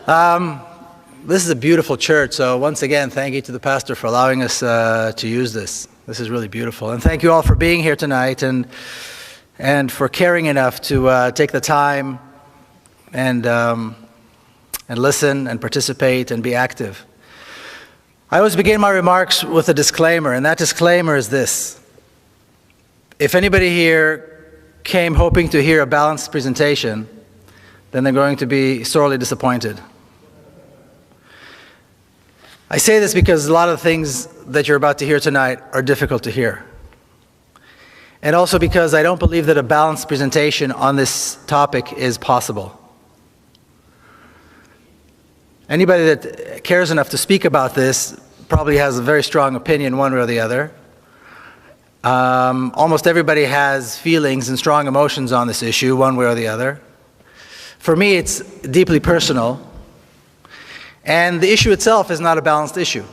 This is a beautiful church, so once again, thank you to the pastor for allowing us to use this. This is really beautiful. And thank you all for being here tonight and for caring enough to take the time and listen and participate and be active. I always begin my remarks with a disclaimer, and that disclaimer is this. If anybody here came hoping to hear a balanced presentation, then they're going to be sorely disappointed. I say this because a lot of the things that you're about to hear tonight are difficult to hear. And also because I don't believe that a balanced presentation on this topic is possible. Anybody that cares enough to speak about this probably has a very strong opinion one way or the other. Almost everybody has feelings and strong emotions on this issue one way or the other. For me, it's deeply personal. And the issue itself is not a balanced issue.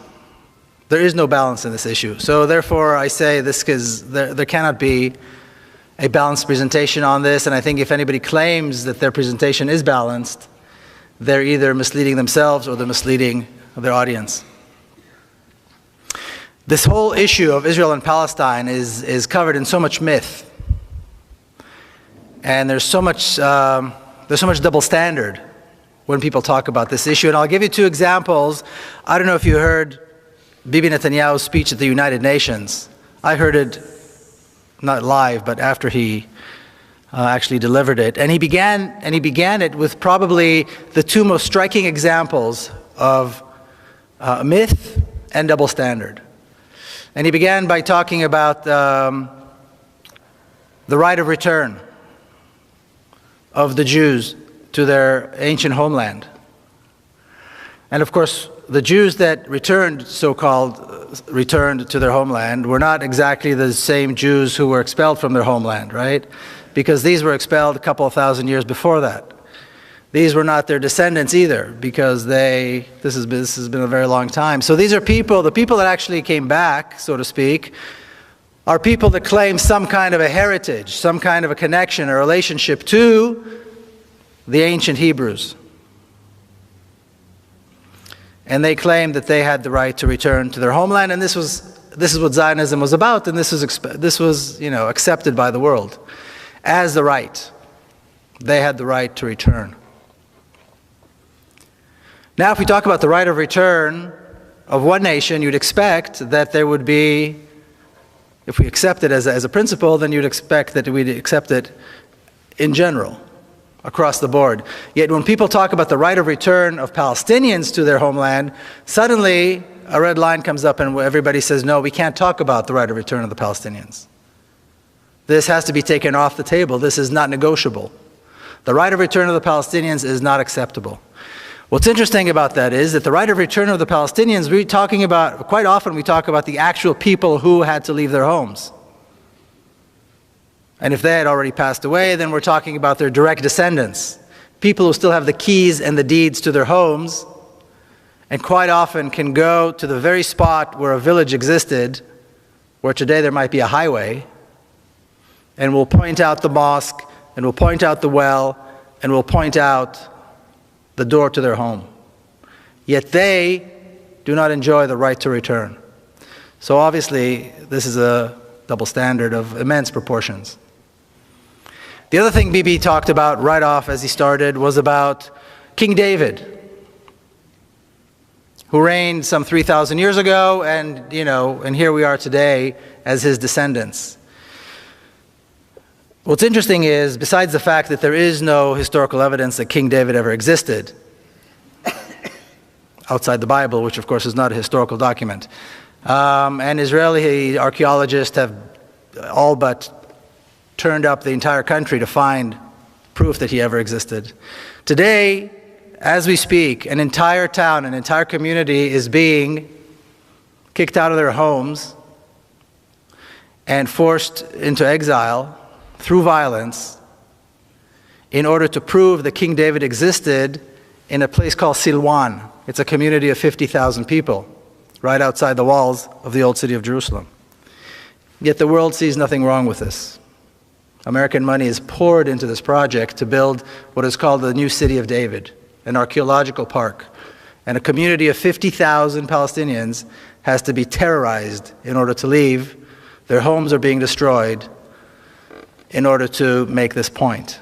There is no balance in this issue. So therefore, I say this because there cannot be a balanced presentation on this. And I think if anybody claims that their presentation is balanced, they're either misleading themselves or they're misleading their audience. This whole issue of Israel and Palestine is covered in so much myth. And there's so much double standard when people talk about this issue. And I'll give you two examples. I don't know if you heard Bibi Netanyahu's speech at the United Nations. I heard it not live, but after he actually delivered it. And he began it with probably the two most striking examples of myth and double standard. And he began by talking about the right of return of the Jews to their ancient homeland. And of course, the Jews that returned, so-called returned to their homeland, were not exactly the same Jews who were expelled from their homeland, right? Because these were expelled a couple of thousand years before that. These were not their descendants either, because this has been a very long time. So these are people, the people that actually came back, so to speak, are people that claim some kind of a heritage, some kind of a connection, a relationship to the ancient Hebrews. And they claimed that they had the right to return to their homeland, and this is what Zionism was about, and this was accepted by the world as the right. They had the right to return. Now, if we talk about the right of return of one nation, you'd expect that there would be, if we accept it as a principle, then you'd expect that we'd accept it in general, across the board. Yet when people talk about the right of return of Palestinians to their homeland, suddenly a red line comes up and everybody says, no, we can't talk about the right of return of the Palestinians. This has to be taken off the table. This is not negotiable. The right of return of the Palestinians is not acceptable. What's interesting about that is that the right of return of the Palestinians, quite often we talk about the actual people who had to leave their homes. And if they had already passed away, then we're talking about their direct descendants, people who still have the keys and the deeds to their homes, and quite often can go to the very spot where a village existed, where today there might be a highway, and will point out the mosque, and will point out the well, and will point out the door to their home. Yet they do not enjoy the right to return. So obviously, this is a double standard of immense proportions. The other thing Bibi talked about right off as he started was about King David, who reigned some 3,000 years ago, and here we are today as his descendants. What's interesting is, besides the fact that there is no historical evidence that King David ever existed, outside the Bible, which of course is not a historical document, and Israeli archaeologists have all but turned up the entire country to find proof that he ever existed. Today, as we speak, an entire town, an entire community is being kicked out of their homes and forced into exile through violence in order to prove that King David existed in a place called Silwan. It's a community of 50,000 people right outside the walls of the old city of Jerusalem. Yet the world sees nothing wrong with this. American money is poured into this project to build what is called the new city of David. an archaeological park, and a community of 50,000 Palestinians has to be terrorized in order to leave. Their homes are being destroyed in order to make this point,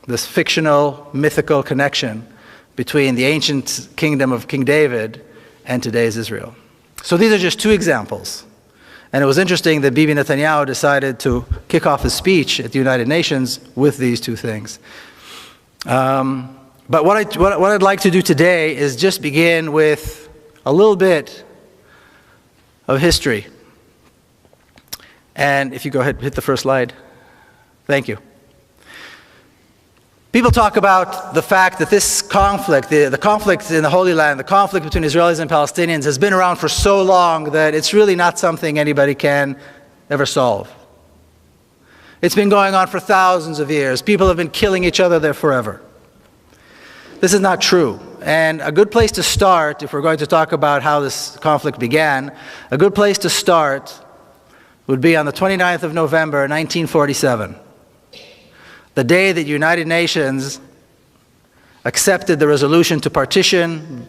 this fictional, mythical connection between the ancient kingdom of King David and today's Israel. So these are just two examples. And it was interesting that Bibi Netanyahu decided to kick off his speech at the United Nations with these two things. But what I'd like to do today is just begin with a little bit of history. And if you go ahead, hit the first slide. Thank you. People talk about the fact that this conflict, the conflict in the Holy Land, the conflict between Israelis and Palestinians has been around for so long that it's really not something anybody can ever solve. It's been going on for thousands of years. People have been killing each other there forever. This is not true. And a good place to start, if we're going to talk about how this conflict began, a good place to start would be on the 29th of November, 1947. The day that the United Nations accepted the resolution to partition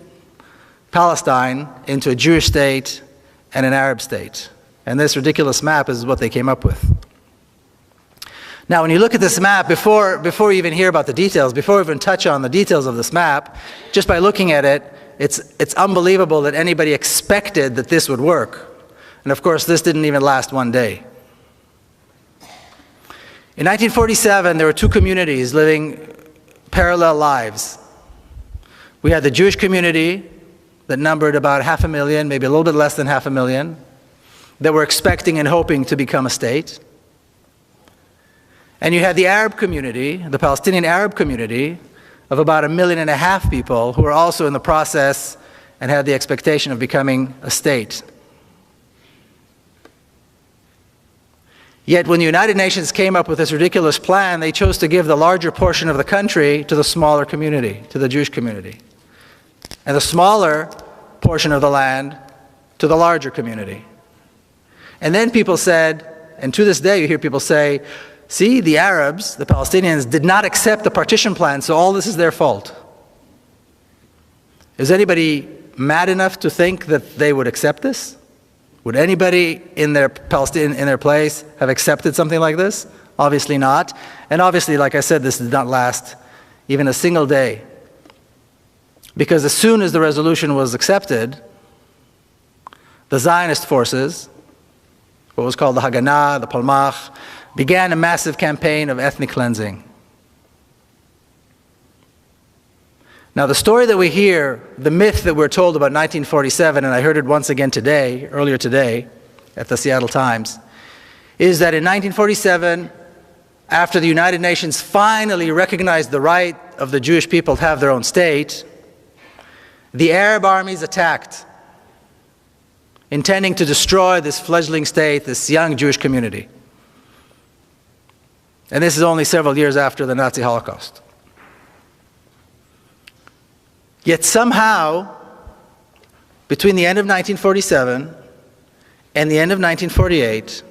Palestine into a Jewish state and an Arab state. And this ridiculous map is what they came up with. Now, when you look at this map, before you even hear about the details, before we even touch on the details of this map, just by looking at it, it's unbelievable that anybody expected that this would work. And of course, this didn't even last one day. In 1947, there were two communities living parallel lives. We had the Jewish community that numbered about 500,000, maybe a little bit less than 500,000, that were expecting and hoping to become a state. And you had the Arab community, the Palestinian Arab community, of about 1.5 million people who were also in the process and had the expectation of becoming a state. Yet when the United Nations came up with this ridiculous plan, they chose to give the larger portion of the country to the smaller community, to the Jewish community, and the smaller portion of the land to the larger community. And then people said, and to this day you hear people say, see, the Arabs, the Palestinians, did not accept the partition plan, so all this is their fault. Is anybody mad enough to think that they would accept this? Would anybody in their place have accepted something like this? Obviously not. And obviously, like I said, this did not last even a single day. Because as soon as the resolution was accepted, the Zionist forces, what was called the Haganah, the Palmach, began a massive campaign of ethnic cleansing. Now, the story that we hear, the myth that we're told about 1947, and I heard it once again today, earlier today, at the Seattle Times, is that in 1947, after the United Nations finally recognized the right of the Jewish people to have their own state, the Arab armies attacked, intending to destroy this fledgling state, this young Jewish community. And this is only several years after the Nazi Holocaust. Yet somehow, between the end of 1947 and the end of 1948,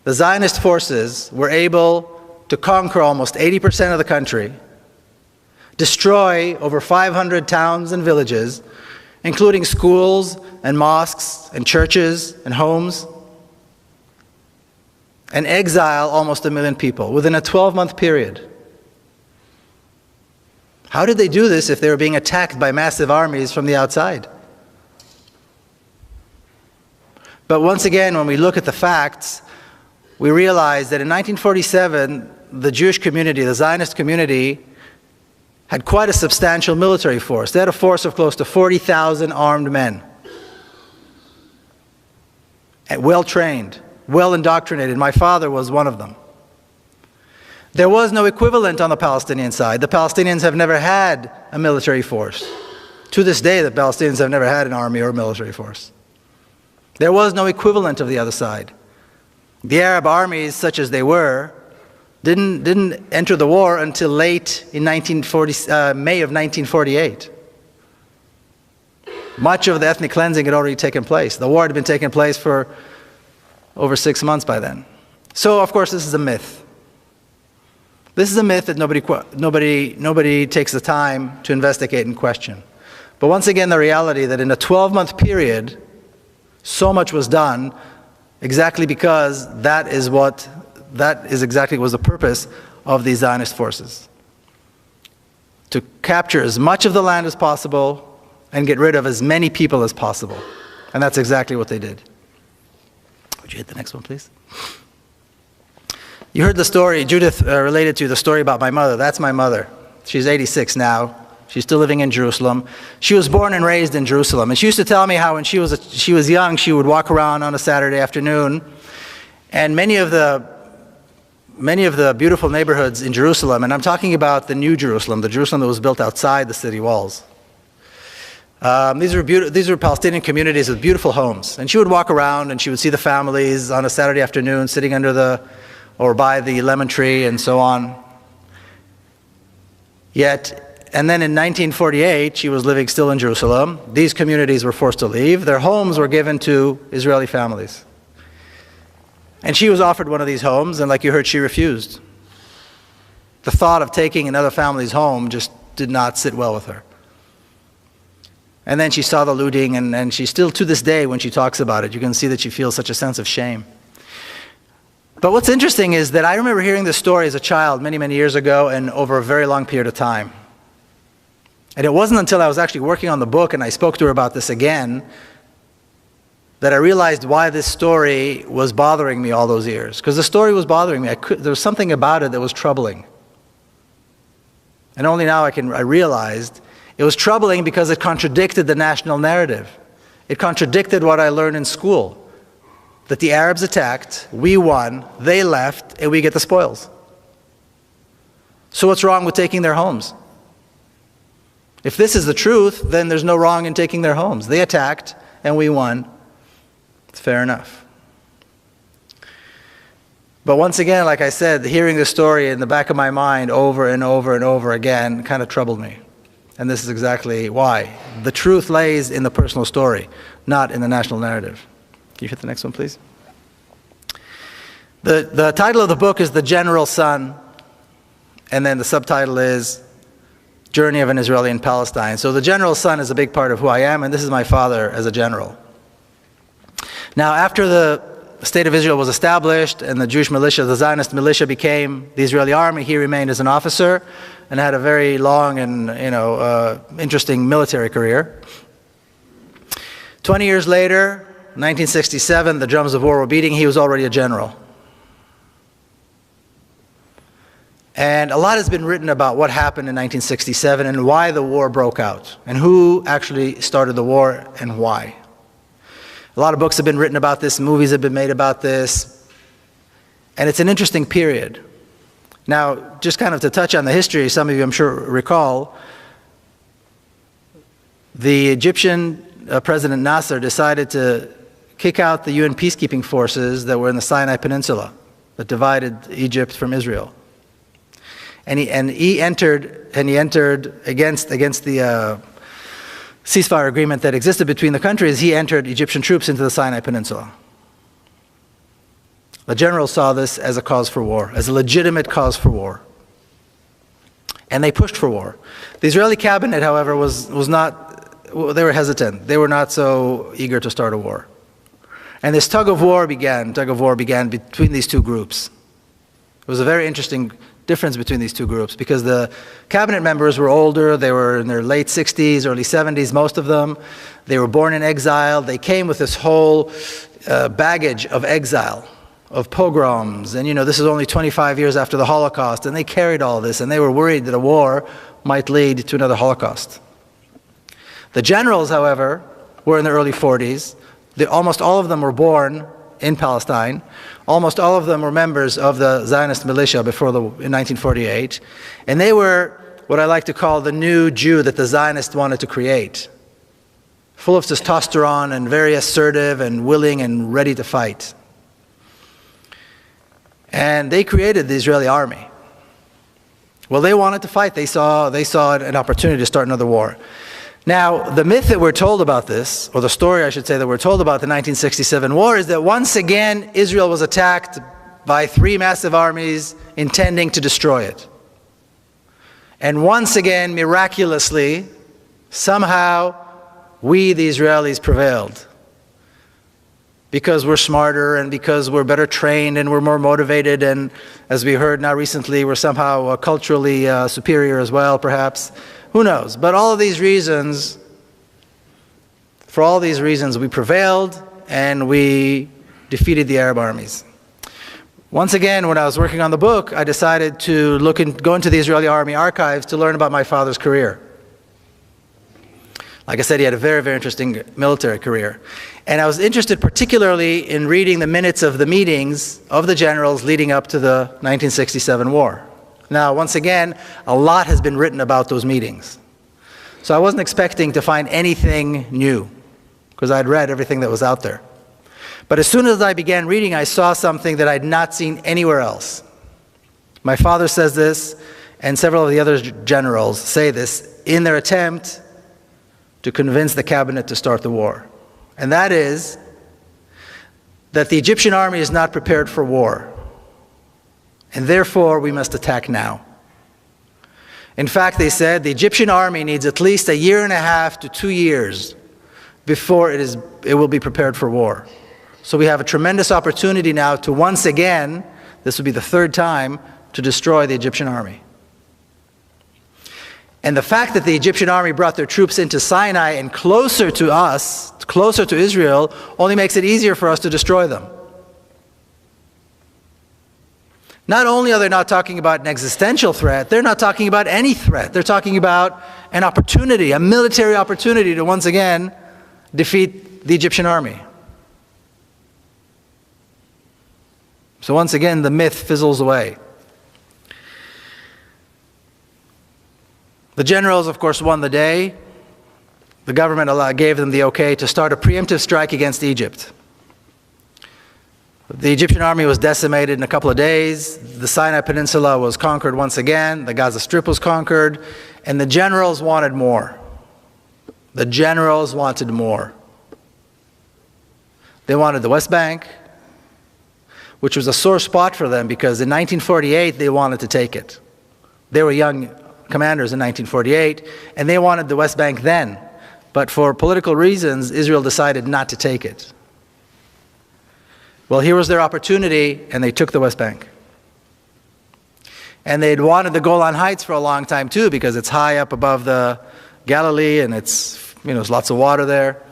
the Zionist forces were able to conquer almost 80% of the country, destroy over 500 towns and villages, including schools and mosques and churches and homes, and exile almost 1 million people within a 12-month period. How did they do this if they were being attacked by massive armies from the outside? But once again, when we look at the facts, we realize that in 1947, the Jewish community, the Zionist community, had quite a substantial military force. They had a force of close to 40,000 armed men. And well-trained, well-indoctrinated. My father was one of them. There was no equivalent on the Palestinian side. The Palestinians have never had a military force. To this day, the Palestinians have never had an army or a military force. There was no equivalent of the other side. The Arab armies, such as they were, didn't enter the war until late in May of 1948. Much of the ethnic cleansing had already taken place. The war had been taking place for over 6 months by then. So, of course, this is a myth. This is a myth that nobody takes the time to investigate and question. But once again, the reality that in a 12-month period, so much was done exactly because that is exactly was the purpose of these Zionist forces. To capture as much of the land as possible and get rid of as many people as possible. And that's exactly what they did. Would you hit the next one, please? You heard the story, Judith related to the story about my mother. That's my mother. She's 86 now. She's still living in Jerusalem. She was born and raised in Jerusalem. And she used to tell me how when she was young, she would walk around on a Saturday afternoon, and many of the beautiful neighborhoods in Jerusalem, and I'm talking about the New Jerusalem, the Jerusalem that was built outside the city walls. These were Palestinian communities with beautiful homes. And she would walk around and she would see the families on a Saturday afternoon sitting under or by the lemon tree and so on. And then in 1948, she was living still in Jerusalem. These communities were forced to leave. Their homes were given to Israeli families. And she was offered one of these homes, and like you heard, she refused. The thought of taking another family's home just did not sit well with her. And then she saw the looting, and she still, to this day, when she talks about it, you can see that she feels such a sense of shame. But what's interesting is that I remember hearing this story as a child many, many years ago and over a very long period of time. And it wasn't until I was actually working on the book and I spoke to her about this again that I realized why this story was bothering me all those years. Because the story was bothering me. There was something about it that was troubling. And only now I realized it was troubling because it contradicted the national narrative. It contradicted what I learned in school. That the Arabs attacked, we won, they left, and we get the spoils. So what's wrong with taking their homes? If this is the truth, then there's no wrong in taking their homes. They attacked, and we won. It's fair enough. But once again, like I said, hearing this story in the back of my mind over and over and over again kind of troubled me. And this is exactly why. The truth lays in the personal story, not in the national narrative. Can you hit the next one, please? The title of the book is The General Son, and then the subtitle is Journey of an Israeli in Palestine. So the General Son is a big part of who I am, and this is my father as a general. Now, after the State of Israel was established and the Jewish militia, the Zionist militia, became the Israeli army, he remained as an officer and had a very long and interesting military career. 20 years later, 1967, the drums of war were beating. He was already a general. And a lot has been written about what happened in 1967 and why the war broke out and who actually started the war and why. A lot of books have been written about this, movies have been made about this, and it's an interesting period. Now, just kind of to touch on the history, some of you I'm sure recall, the Egyptian President Nasser decided to kick out the UN peacekeeping forces that were in the Sinai Peninsula that divided Egypt from Israel. And he entered against the ceasefire agreement that existed between the countries. He entered Egyptian troops into the Sinai Peninsula. The generals saw this as a cause for war, as a legitimate cause for war. And they pushed for war. The Israeli cabinet, however, was not, they were hesitant. They were not so eager to start a war. And this tug of war began between these two groups. It was a very interesting difference between these two groups because the cabinet members were older. They were in their late 60s, early 70s, most of them. They were born in exile. They came with this whole baggage of exile, of pogroms. And this is only 25 years after the Holocaust. And they carried all this, and they were worried that a war might lead to another Holocaust. The generals, however, were in their early 40s. Almost all of them were born in Palestine. Almost all of them were members of the Zionist militia in 1948. And they were what I like to call the new Jew that the Zionists wanted to create. Full of testosterone and very assertive and willing and ready to fight. And they created the Israeli army. Well, they wanted to fight. They saw an opportunity to start another war. Now, the myth that we're told about this, or the story I should say that we're told about the 1967 war, is that once again Israel was attacked by 3 massive armies intending to destroy it. And once again, miraculously, somehow, we, the Israelis, prevailed. Because we're smarter and because we're better trained and we're more motivated, and as we heard now recently, we're somehow culturally superior as well, perhaps. Who knows? But all of these reasons, for all these reasons, we prevailed and we defeated the Arab armies. Once again, when I was working on the book, I decided to go into the Israeli army archives to learn about my father's career. Like I said, he had a very, very interesting military career. And I was interested particularly in reading the minutes of the meetings of the generals leading up to the 1967 war. Now, once again, a lot has been written about those meetings. So I wasn't expecting to find anything new, because I'd read everything that was out there. But as soon as I began reading, I saw something that I'd not seen anywhere else. My father says this, and several of the other generals say this, in their attempt to convince the cabinet to start the war. And that is that the Egyptian army is not prepared for war. And therefore, we must attack now. In fact, they said the Egyptian army needs at least 1.5 to 2 years before it will be prepared for war. So we have a tremendous opportunity now to once again, this will be the 3rd time, to destroy the Egyptian army. And the fact that the Egyptian army brought their troops into Sinai and closer to us, closer to Israel, only makes it easier for us to destroy them. Not only are they not talking about an existential threat, they're not talking about any threat. They're talking about an opportunity, a military opportunity to once again defeat the Egyptian army. So once again, the myth fizzles away. The generals, of course, won the day. The government gave them the okay to start a preemptive strike against Egypt. The Egyptian army was decimated in a couple of days. The Sinai Peninsula was conquered once again. The Gaza Strip was conquered. And the generals wanted more. The generals wanted more. They wanted the West Bank, which was a sore spot for them because in 1948 they wanted to take it. They were young commanders in 1948, and they wanted the West Bank then. But for political reasons, Israel decided not to take it. Well, here was their opportunity, and they took the West Bank. And they'd wanted the Golan Heights for a long time too, because it's high up above the Galilee, and there's lots of water there,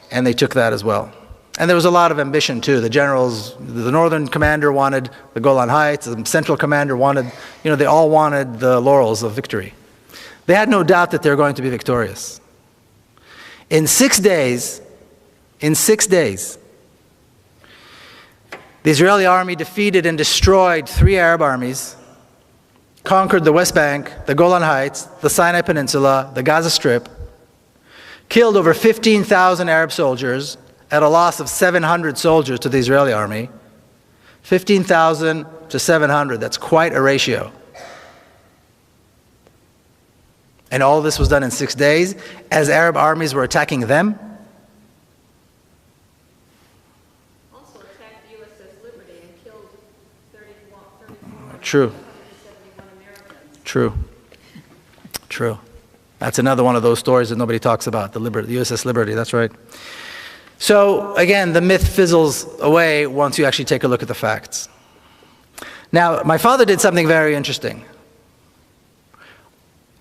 and they took that as well. And there was a lot of ambition too. The generals, the northern commander wanted the Golan Heights, the central commander wanted, they all wanted the laurels of victory. They had no doubt that they were going to be victorious. In 6 days, the Israeli army defeated and destroyed 3 Arab armies, conquered the West Bank, the Golan Heights, the Sinai Peninsula, the Gaza Strip, killed over 15,000 Arab soldiers, at a loss of 700 soldiers to the Israeli army. 15,000 to 700, that's quite a ratio. And all this was done in 6 days as Arab armies were attacking them. Also attacked the USS Liberty and killed 34 True. 171 Americans. True. That's another one of those stories that nobody talks about, the USS Liberty, that's right. So, again, the myth fizzles away once you actually take a look at the facts. Now, my father did something very interesting.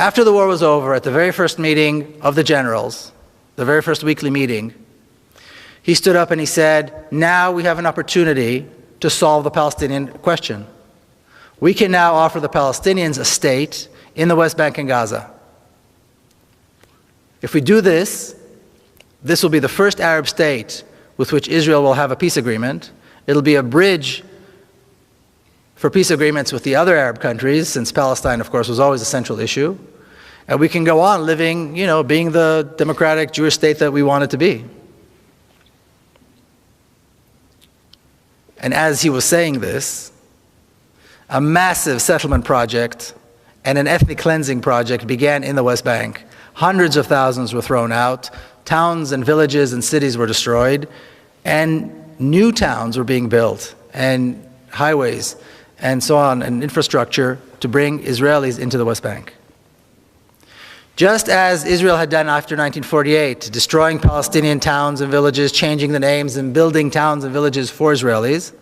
After the war was over, at the very first meeting of the generals, the very first weekly meeting, he stood up and he said, now we have an opportunity to solve the Palestinian question. We can now offer the Palestinians a state in the West Bank and Gaza. If we do this, this will be the first Arab state with which Israel will have a peace agreement. It'll be a bridge for peace agreements with the other Arab countries, since Palestine, of course, was always a central issue. And we can go on living, being the democratic Jewish state that we want it to be. And as he was saying this, a massive settlement project and an ethnic cleansing project began in the West Bank. Hundreds of thousands were thrown out. Towns and villages and cities were destroyed, and new towns were being built, and highways and so on, and infrastructure to bring Israelis into the West Bank. Just as Israel had done after 1948, destroying Palestinian towns and villages, changing the names and building towns and villages for Israelis,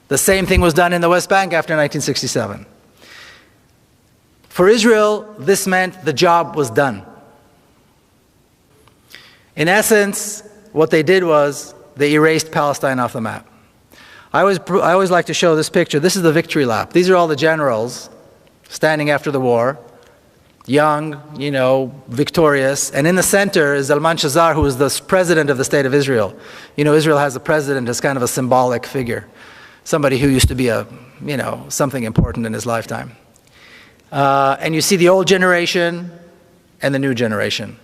the same thing was done in the West Bank after 1967. For Israel, this meant the job was done. In essence, what they did was they erased Palestine off the map. I always like to show this picture. This is the victory lap. These are all the generals standing after the war, young, victorious. And in the center is Zalman Shazar, who is the president of the state of Israel. Israel has a president as kind of a symbolic figure, somebody who used to be something important in his lifetime. And you see the old generation and the new generation.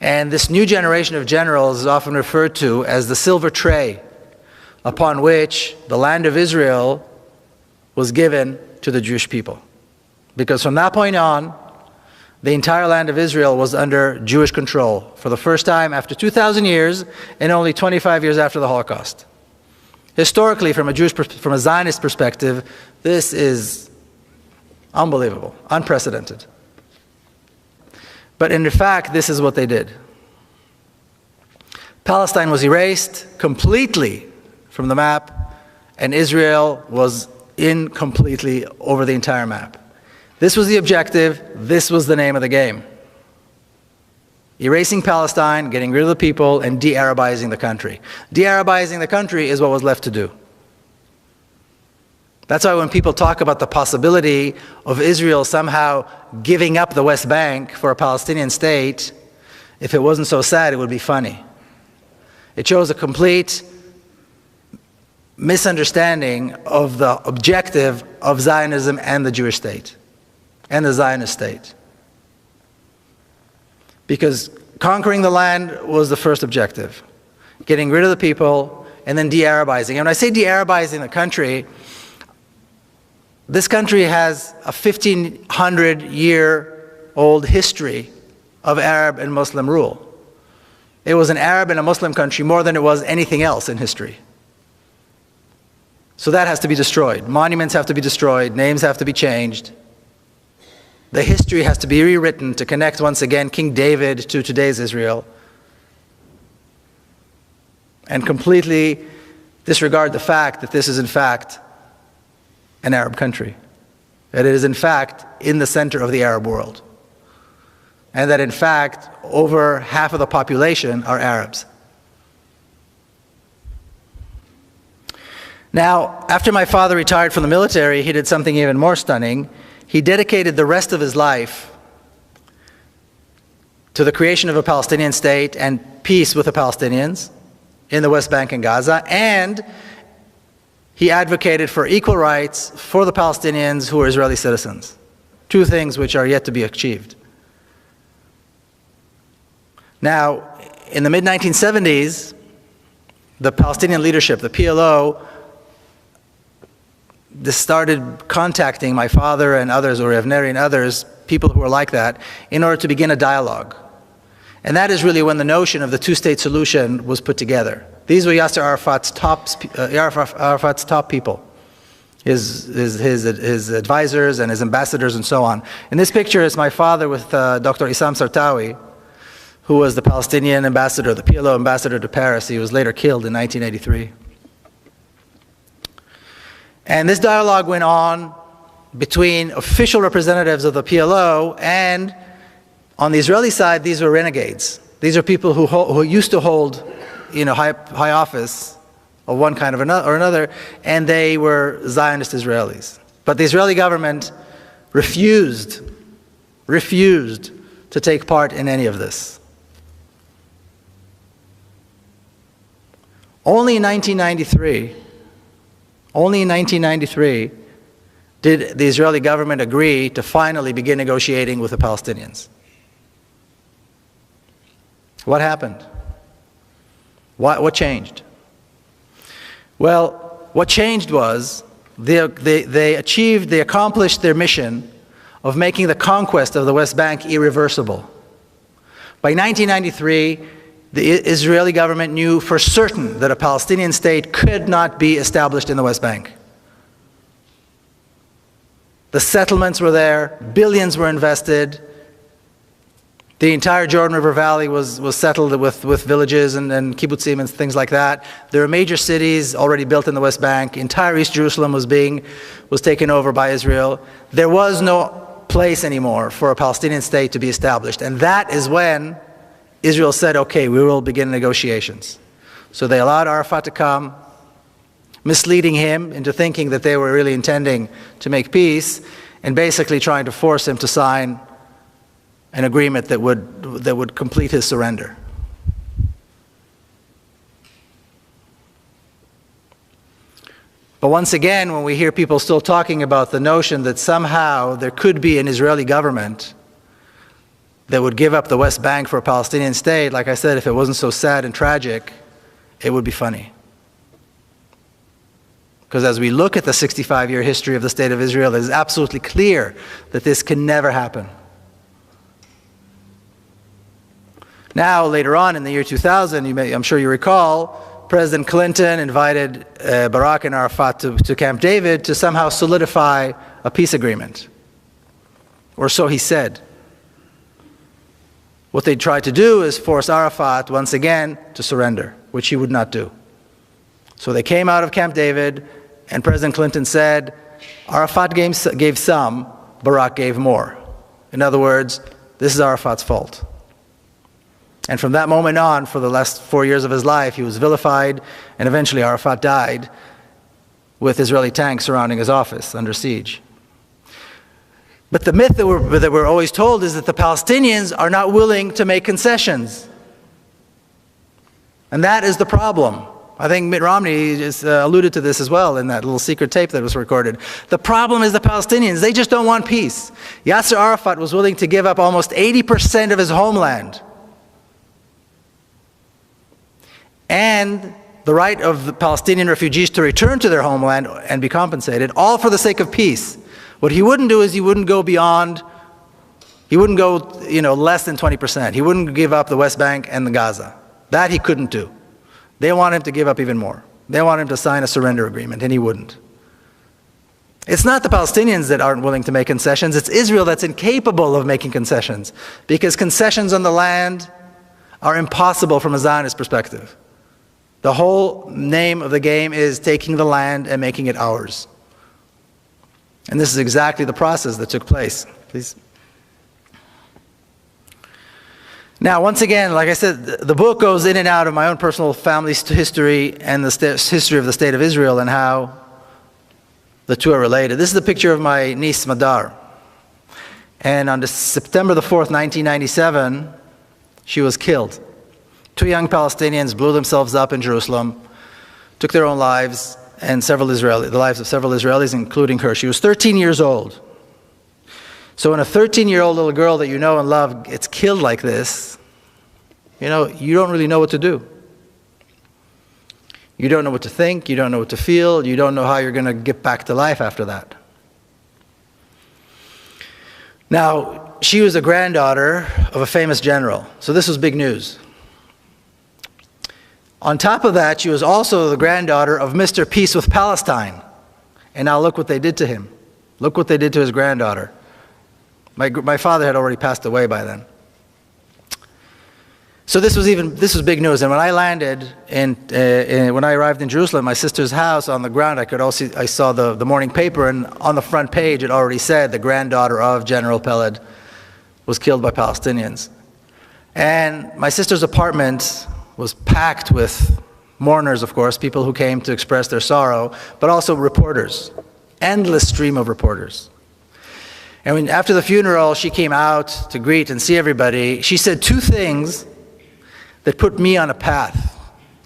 And this new generation of generals is often referred to as the silver tray upon which the land of Israel was given to the Jewish people. Because from that point on, the entire land of Israel was under Jewish control for the first time after 2,000 years and only 25 years after the Holocaust. Historically, from a Zionist perspective, this is unbelievable, unprecedented. But in fact, this is what they did. Palestine was erased completely from the map, and Israel was in completely over the entire map. This was the objective, this was the name of the game. Erasing Palestine, getting rid of the people, and de-Arabizing the country. De-Arabizing the country is what was left to do. That's why when people talk about the possibility of Israel somehow giving up the West Bank for a Palestinian state, if it wasn't so sad, it would be funny. It shows a complete misunderstanding of the objective of Zionism and the Jewish state, and the Zionist state. Because conquering the land was the first objective. Getting rid of the people, and then de-Arabizing. And when I say de-Arabizing the country, this country has a 1,500-year-old history of Arab and Muslim rule. It was an Arab and a Muslim country more than it was anything else in history. So that has to be destroyed. Monuments have to be destroyed. Names have to be changed. The history has to be rewritten to connect once again King David to today's Israel. And completely disregard the fact that this is in fact an Arab country. That it is in fact in the center of the Arab world. And that in fact over half of the population are Arabs. Now, after my father retired from the military, he did something even more stunning. He dedicated the rest of his life to the creation of a Palestinian state and peace with the Palestinians in the West Bank and Gaza, and he advocated for equal rights for the Palestinians who are Israeli citizens. Two things which are yet to be achieved. Now, in the mid-1970s, the Palestinian leadership, the PLO, started contacting my father and others, or Evneri and others, people who were like that, in order to begin a dialogue. And that is really when the notion of the two-state solution was put together. These were Yasser Arafat's top people, his advisors and his ambassadors and so on. In this picture is my father with Dr. Issam Sartawi, who was the Palestinian ambassador, the PLO ambassador to Paris. He was later killed in 1983. And this dialogue went on between official representatives of the PLO, and on the Israeli side, these were renegades. These are people who used to hold, high office of one kind or another, and they were Zionist Israelis. But the Israeli government refused to take part in any of this. Only in 1993, did the Israeli government agree to finally begin negotiating with the Palestinians. What happened? What changed? Well, what changed was they accomplished their mission of making the conquest of the West Bank irreversible. By 1993, the Israeli government knew for certain that a Palestinian state could not be established in the West Bank. The settlements were there, billions were invested. The entire Jordan River Valley was settled with villages and kibbutzim and things like that. There were major cities already built in the West Bank. Entire East Jerusalem was taken over by Israel. There was no place anymore for a Palestinian state to be established. And that is when Israel said, okay, we will begin negotiations. So they allowed Arafat to come, misleading him into thinking that they were really intending to make peace, and basically trying to force him to sign an agreement that would complete his surrender. But once again, when we hear people still talking about the notion that somehow there could be an Israeli government that would give up the West Bank for a Palestinian state, like I said, if it wasn't so sad and tragic, it would be funny. Because as we look at the 65-year history of the State of Israel, it is absolutely clear that this can never happen. Now, later on in the year 2000, I'm sure you recall, President Clinton invited Barak and Arafat to Camp David to somehow solidify a peace agreement. Or so he said. What they tried to do is force Arafat once again to surrender, which he would not do. So they came out of Camp David, and President Clinton said, Arafat gave some, Barak gave more. In other words, this is Arafat's fault. And from that moment on, for the last 4 years of his life, he was vilified, and eventually Arafat died with Israeli tanks surrounding his office under siege. But the myth that we're always told is that the Palestinians are not willing to make concessions. And that is the problem. I think Mitt Romney just alluded to this as well in that little secret tape that was recorded. The problem is the Palestinians. They just don't want peace. Yasser Arafat was willing to give up almost 80% of his homeland and the right of the Palestinian refugees to return to their homeland and be compensated, all for the sake of peace. What he wouldn't do is he wouldn't go less than 20%. He wouldn't give up the West Bank and the Gaza. That he couldn't do. They want him to give up even more. They want him to sign a surrender agreement, and he wouldn't. It's not the Palestinians that aren't willing to make concessions. It's Israel that's incapable of making concessions, because concessions on the land are impossible from a Zionist perspective. The whole name of the game is taking the land and making it ours. And this is exactly the process that took place. Please. Now, once again, like I said, the book goes in and out of my own personal family history and the history of the State of Israel and how the two are related. This is a picture of my niece, Madar. And on September the 4th, 1997, she was killed. 2 young Palestinians blew themselves up in Jerusalem, took their own lives, and the lives of several Israelis, including her. She was 13 years old. So when a 13-year-old little girl that you know and love gets killed like this, you don't really know what to do. You don't know what to think, you don't know what to feel, you don't know how you're going to get back to life after that. Now, she was a granddaughter of a famous general, so this was big news. On top of that, she was also the granddaughter of Mr. Peace with Palestine. And now look what they did to him. Look what they did to his granddaughter. My father had already passed away by then. So this was big news. And when I landed, when I arrived in Jerusalem, my sister's house, on the ground, I saw the morning paper, and on the front page it already said the granddaughter of General Peled was killed by Palestinians. And my sister's apartment was packed with mourners, of course, people who came to express their sorrow, but also reporters, endless stream of reporters. And after the funeral, she came out to greet and see everybody. She said 2 things that put me on a path,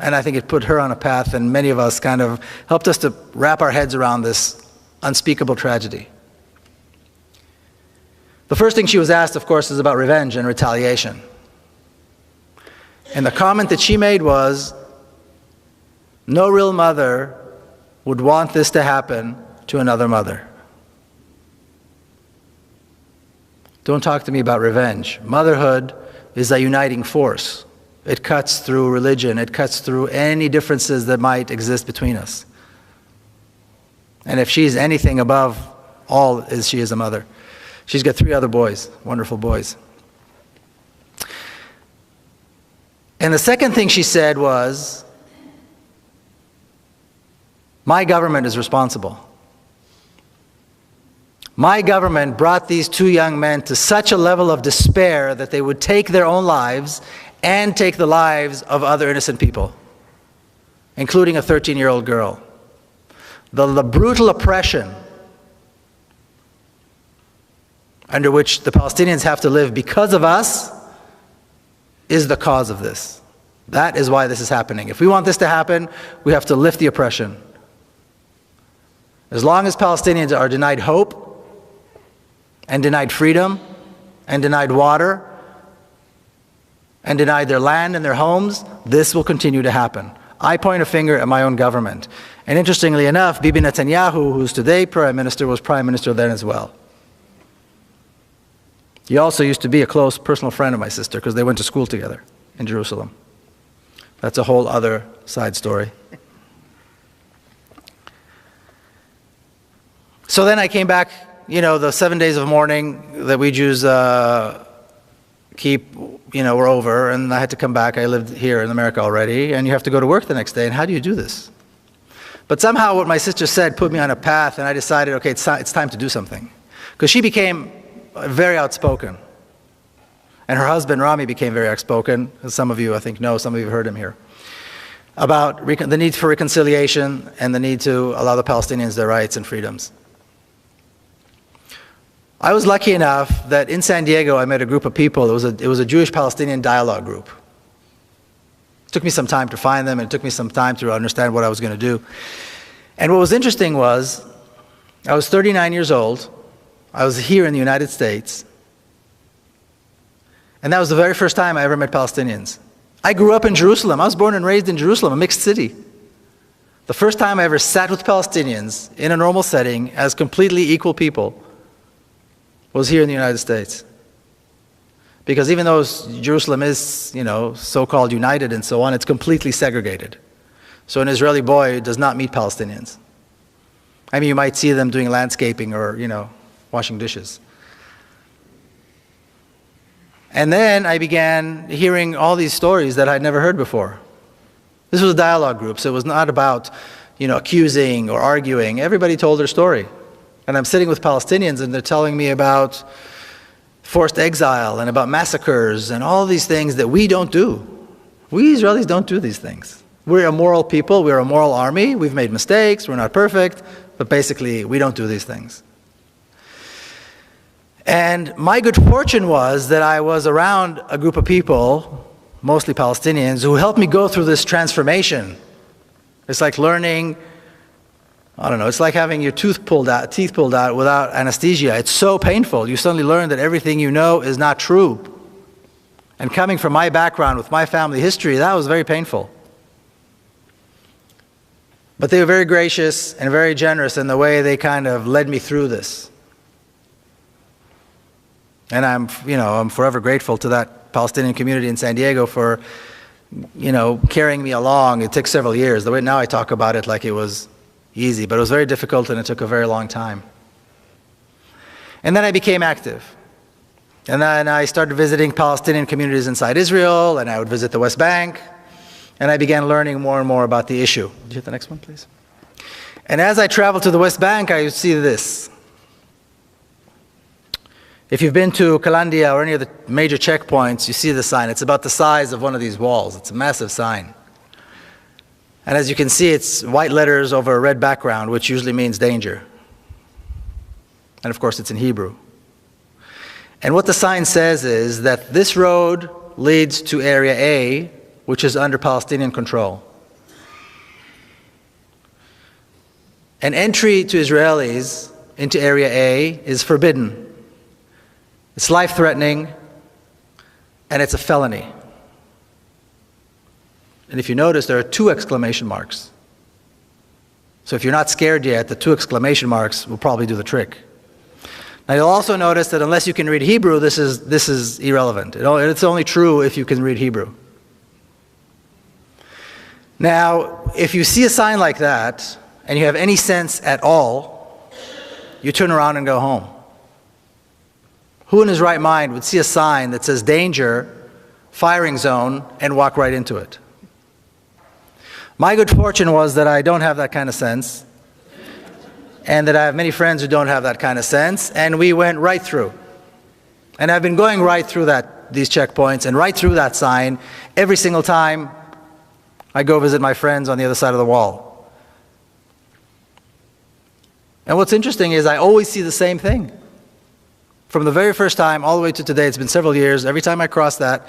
and I think it put her on a path, and many of us kind of helped us to wrap our heads around this unspeakable tragedy. The first thing she was asked, of course, is about revenge and retaliation. And the comment that she made was, no real mother would want this to happen to another mother. Don't talk to me about revenge. Motherhood is a uniting force. It cuts through religion. It cuts through any differences that might exist between us. And if she's anything above all, she is a mother. She's got 3 other boys, wonderful boys. And the second thing she said was, my government is responsible. My government brought these 2 young men to such a level of despair that they would take their own lives and take the lives of other innocent people, including a 13-year-old girl. The brutal oppression under which the Palestinians have to live because of us is the cause of this. That is why this is happening. If we want this to happen, we have to lift the oppression. As long as Palestinians are denied hope, and denied freedom, and denied water, and denied their land and their homes, this will continue to happen. I point a finger at my own government. And interestingly enough, Bibi Netanyahu, who's today Prime Minister, was Prime Minister then as well. He also used to be a close personal friend of my sister because they went to school together in Jerusalem. That's a whole other side story. So then I came back, the 7 days of mourning that we Jews keep, were over, and I had to come back. I lived here in America already, and you have to go to work the next day, and how do you do this? But somehow what my sister said put me on a path, and I decided, okay, it's time to do something. Because she became very outspoken. And her husband, Rami, became very outspoken, as some of you, I think, know, some of you have heard him here, about the need for reconciliation and the need to allow the Palestinians their rights and freedoms. I was lucky enough that in San Diego I met a group of people. It was a Jewish-Palestinian dialogue group. It took me some time to find them, and it took me some time to understand what I was going to do. And what was interesting was, I was 39 years old. I was here in the United States. And that was the very first time I ever met Palestinians. I grew up in Jerusalem. I was born and raised in Jerusalem, a mixed city. The first time I ever sat with Palestinians in a normal setting as completely equal people was here in the United States. Because even though Jerusalem is, so-called united and so on, it's completely segregated. So an Israeli boy does not meet Palestinians. I mean, you might see them doing landscaping or, washing dishes. And then I began hearing all these stories that I'd never heard before. This was a dialogue group, so it was not about, accusing or arguing. Everybody told their story. And I'm sitting with Palestinians, and they're telling me about forced exile and about massacres and all these things that we don't do. We Israelis don't do these things. We're a moral people. We're a moral army. We've made mistakes. We're not perfect. But basically, we don't do these things. And my good fortune was that I was around a group of people, mostly Palestinians, who helped me go through this transformation. It's like learning, it's like having your teeth pulled out without anesthesia. It's so painful. You suddenly learn that everything you know is not true. And coming from my background with my family history, that was very painful. But they were very gracious and very generous in the way they kind of led me through this. And I'm forever grateful to that Palestinian community in San Diego for, carrying me along. It took several years. The way now I talk about it like it was easy, but it was very difficult and it took a very long time. And then I became active. And then I started visiting Palestinian communities inside Israel, and I would visit the West Bank, and I began learning more and more about the issue. Could you hit the next one, please? And as I traveled to the West Bank, I would see this. If you've been to Kalandia or any of the major checkpoints, you see the sign. It's about the size of one of these walls. It's a massive sign. And as you can see, it's white letters over a red background, which usually means danger. And of course, it's in Hebrew. And what the sign says is that this road leads to Area A, which is under Palestinian control. An entry to Israelis into Area A is forbidden. It's life-threatening, and it's a felony. And if you notice, there are 2 exclamation marks. So if you're not scared yet, the 2 exclamation marks will probably do the trick. Now you'll also notice that unless you can read Hebrew, this is irrelevant. It's only true if you can read Hebrew. Now, if you see a sign like that, and you have any sense at all, you turn around and go home. Who in his right mind would see a sign that says danger, firing zone, and walk right into it? My good fortune was that I don't have that kind of sense, and that I have many friends who don't have that kind of sense, and we went right through. And I've been going right through these checkpoints and right through that sign every single time I go visit my friends on the other side of the wall. And what's interesting is I always see the same thing. From the very first time all the way to today, it's been several years, every time I cross that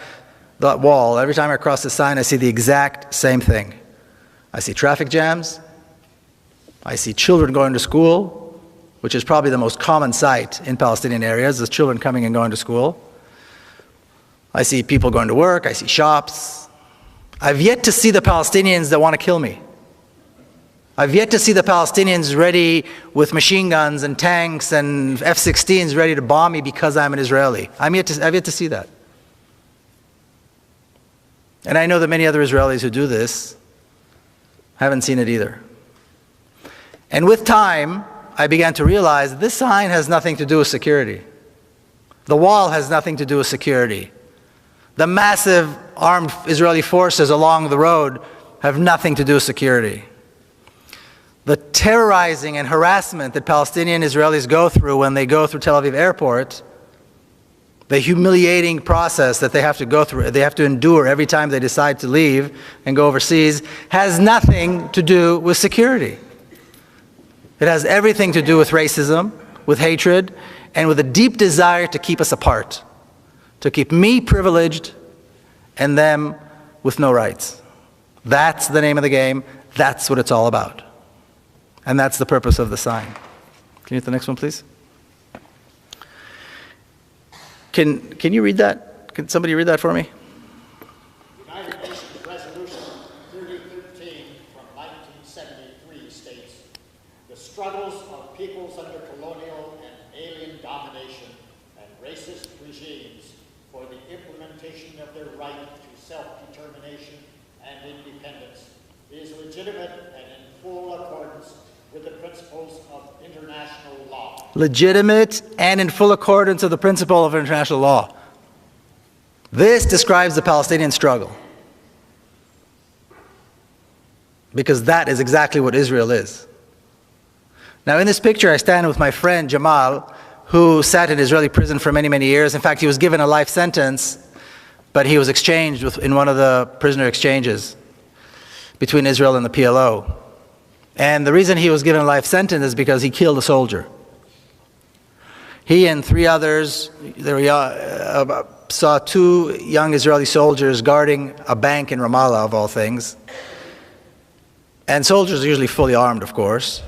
wall, every time I cross the sign, I see the exact same thing. I see traffic jams. I see children going to school, which is probably the most common sight in Palestinian areas, is children coming and going to school. I see people going to work. I see shops. I've yet to see the Palestinians that want to kill me. I've yet to see the Palestinians ready with machine guns and tanks and F-16s ready to bomb me because I'm an Israeli. I've yet to see that. And I know that many other Israelis who do this haven't seen it either. And with time, I began to realize this sign has nothing to do with security. The wall has nothing to do with security. The massive armed Israeli forces along the road have nothing to do with security. The terrorizing and harassment that Palestinian Israelis go through when they go through Tel Aviv airport, the humiliating process that they have to go through, they have to endure every time they decide to leave and go overseas, has nothing to do with security. It has everything to do with racism, with hatred, and with a deep desire to keep us apart, to keep me privileged and them with no rights. That's the name of the game. That's what it's all about. And that's the purpose of the sign. Can you hit the next one, please? Can you read that? Can somebody read that for me? United Nations Resolution 3013 from 1973 states, the struggles of peoples under colonial and alien domination and racist regimes for the implementation of their right to self-determination and independence is legitimate and in full accordance with the principles of international law. Legitimate and in full accordance with the principle of international law. This describes the Palestinian struggle. Because that is exactly what Israel is. Now in this picture I stand with my friend Jamal, who sat in Israeli prison for many, many years. In fact, he was given a life sentence, but he was exchanged in one of the prisoner exchanges between Israel and the PLO. And the reason he was given a life sentence is because he killed a soldier. He and three others saw two young Israeli soldiers guarding a bank in Ramallah, of all things. And soldiers are usually fully armed, of course.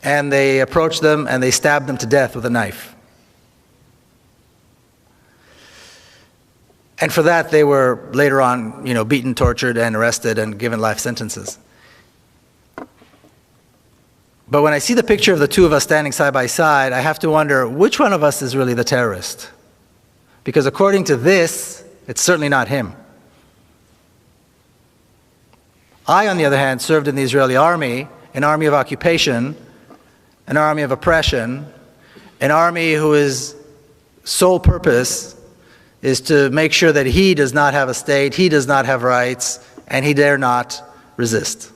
And they approached them and they stabbed them to death with a knife. And for that they were later on, beaten, tortured, and arrested and given life sentences. But when I see the picture of the two of us standing side by side, I have to wonder, which one of us is really the terrorist? Because according to this, it's certainly not him. I, on the other hand, served in the Israeli army, an army of occupation, an army of oppression, an army whose sole purpose is to make sure that he does not have a state, he does not have rights, and he dare not resist.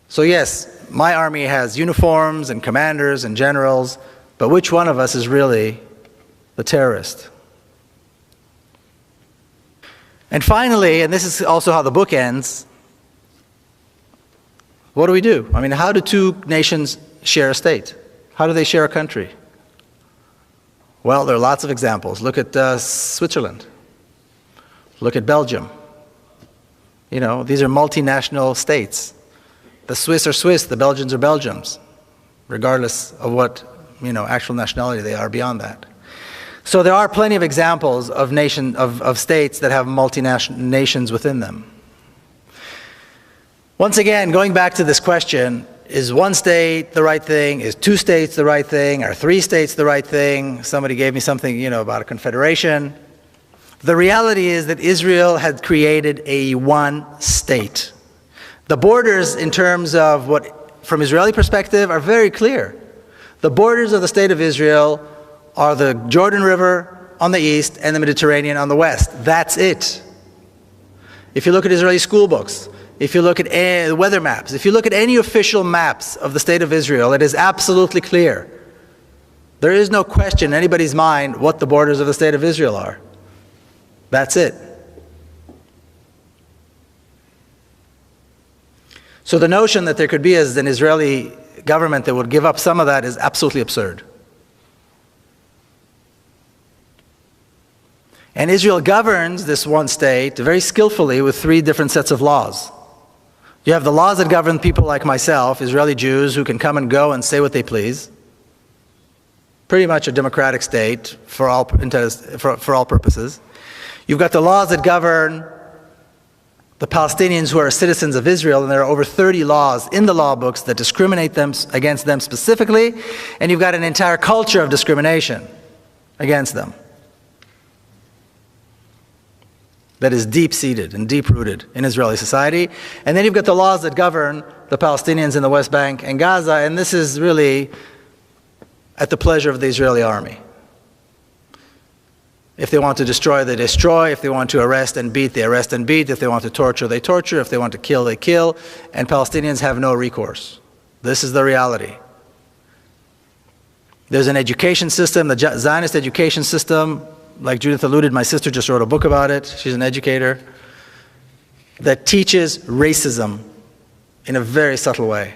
So yes, my army has uniforms and commanders and generals, but which one of us is really the terrorist? And finally, and this is also how the book ends, what do we do? I mean, how do two nations share a state? How do they share a country? Well, there are lots of examples. Look at Switzerland. Look at Belgium. These are multinational states. The Swiss are Swiss, the Belgians are Belgians, regardless of what, actual nationality they are beyond that. So there are plenty of examples of states that have multinational nations within them. Once again, going back to this question, is one state the right thing? Is two states the right thing? Are three states the right thing? Somebody gave me something, about a confederation. The reality is that Israel had created a one state. The borders in terms of what, from Israeli perspective, are very clear. The borders of the state of Israel are the Jordan River on the east and the Mediterranean on the west. That's it. If you look at Israeli school books, if you look at weather maps, if you look at any official maps of the state of Israel, it is absolutely clear. There is no question in anybody's mind what the borders of the state of Israel are. That's it. So the notion that there could be an Israeli government that would give up some of that is absolutely absurd. And Israel governs this one state very skillfully with three different sets of laws. You have the laws that govern people like myself, Israeli Jews, who can come and go and say what they please. Pretty much a democratic state for all purposes. You've got the laws that govern the Palestinians who are citizens of Israel, and there are over 30 laws in the law books that discriminate against them specifically, and you've got an entire culture of discrimination against them that is deep-seated and deep-rooted in Israeli society. And then you've got the laws that govern the Palestinians in the West Bank and Gaza, and this is really at the pleasure of the Israeli army. If they want to destroy, they destroy. If they want to arrest and beat, they arrest and beat. If they want to torture, they torture. If they want to kill, they kill. And Palestinians have no recourse. This is the reality. There's an education system, the Zionist education system, like Judith alluded, my sister just wrote a book about it. She's an educator, that teaches racism in a very subtle way.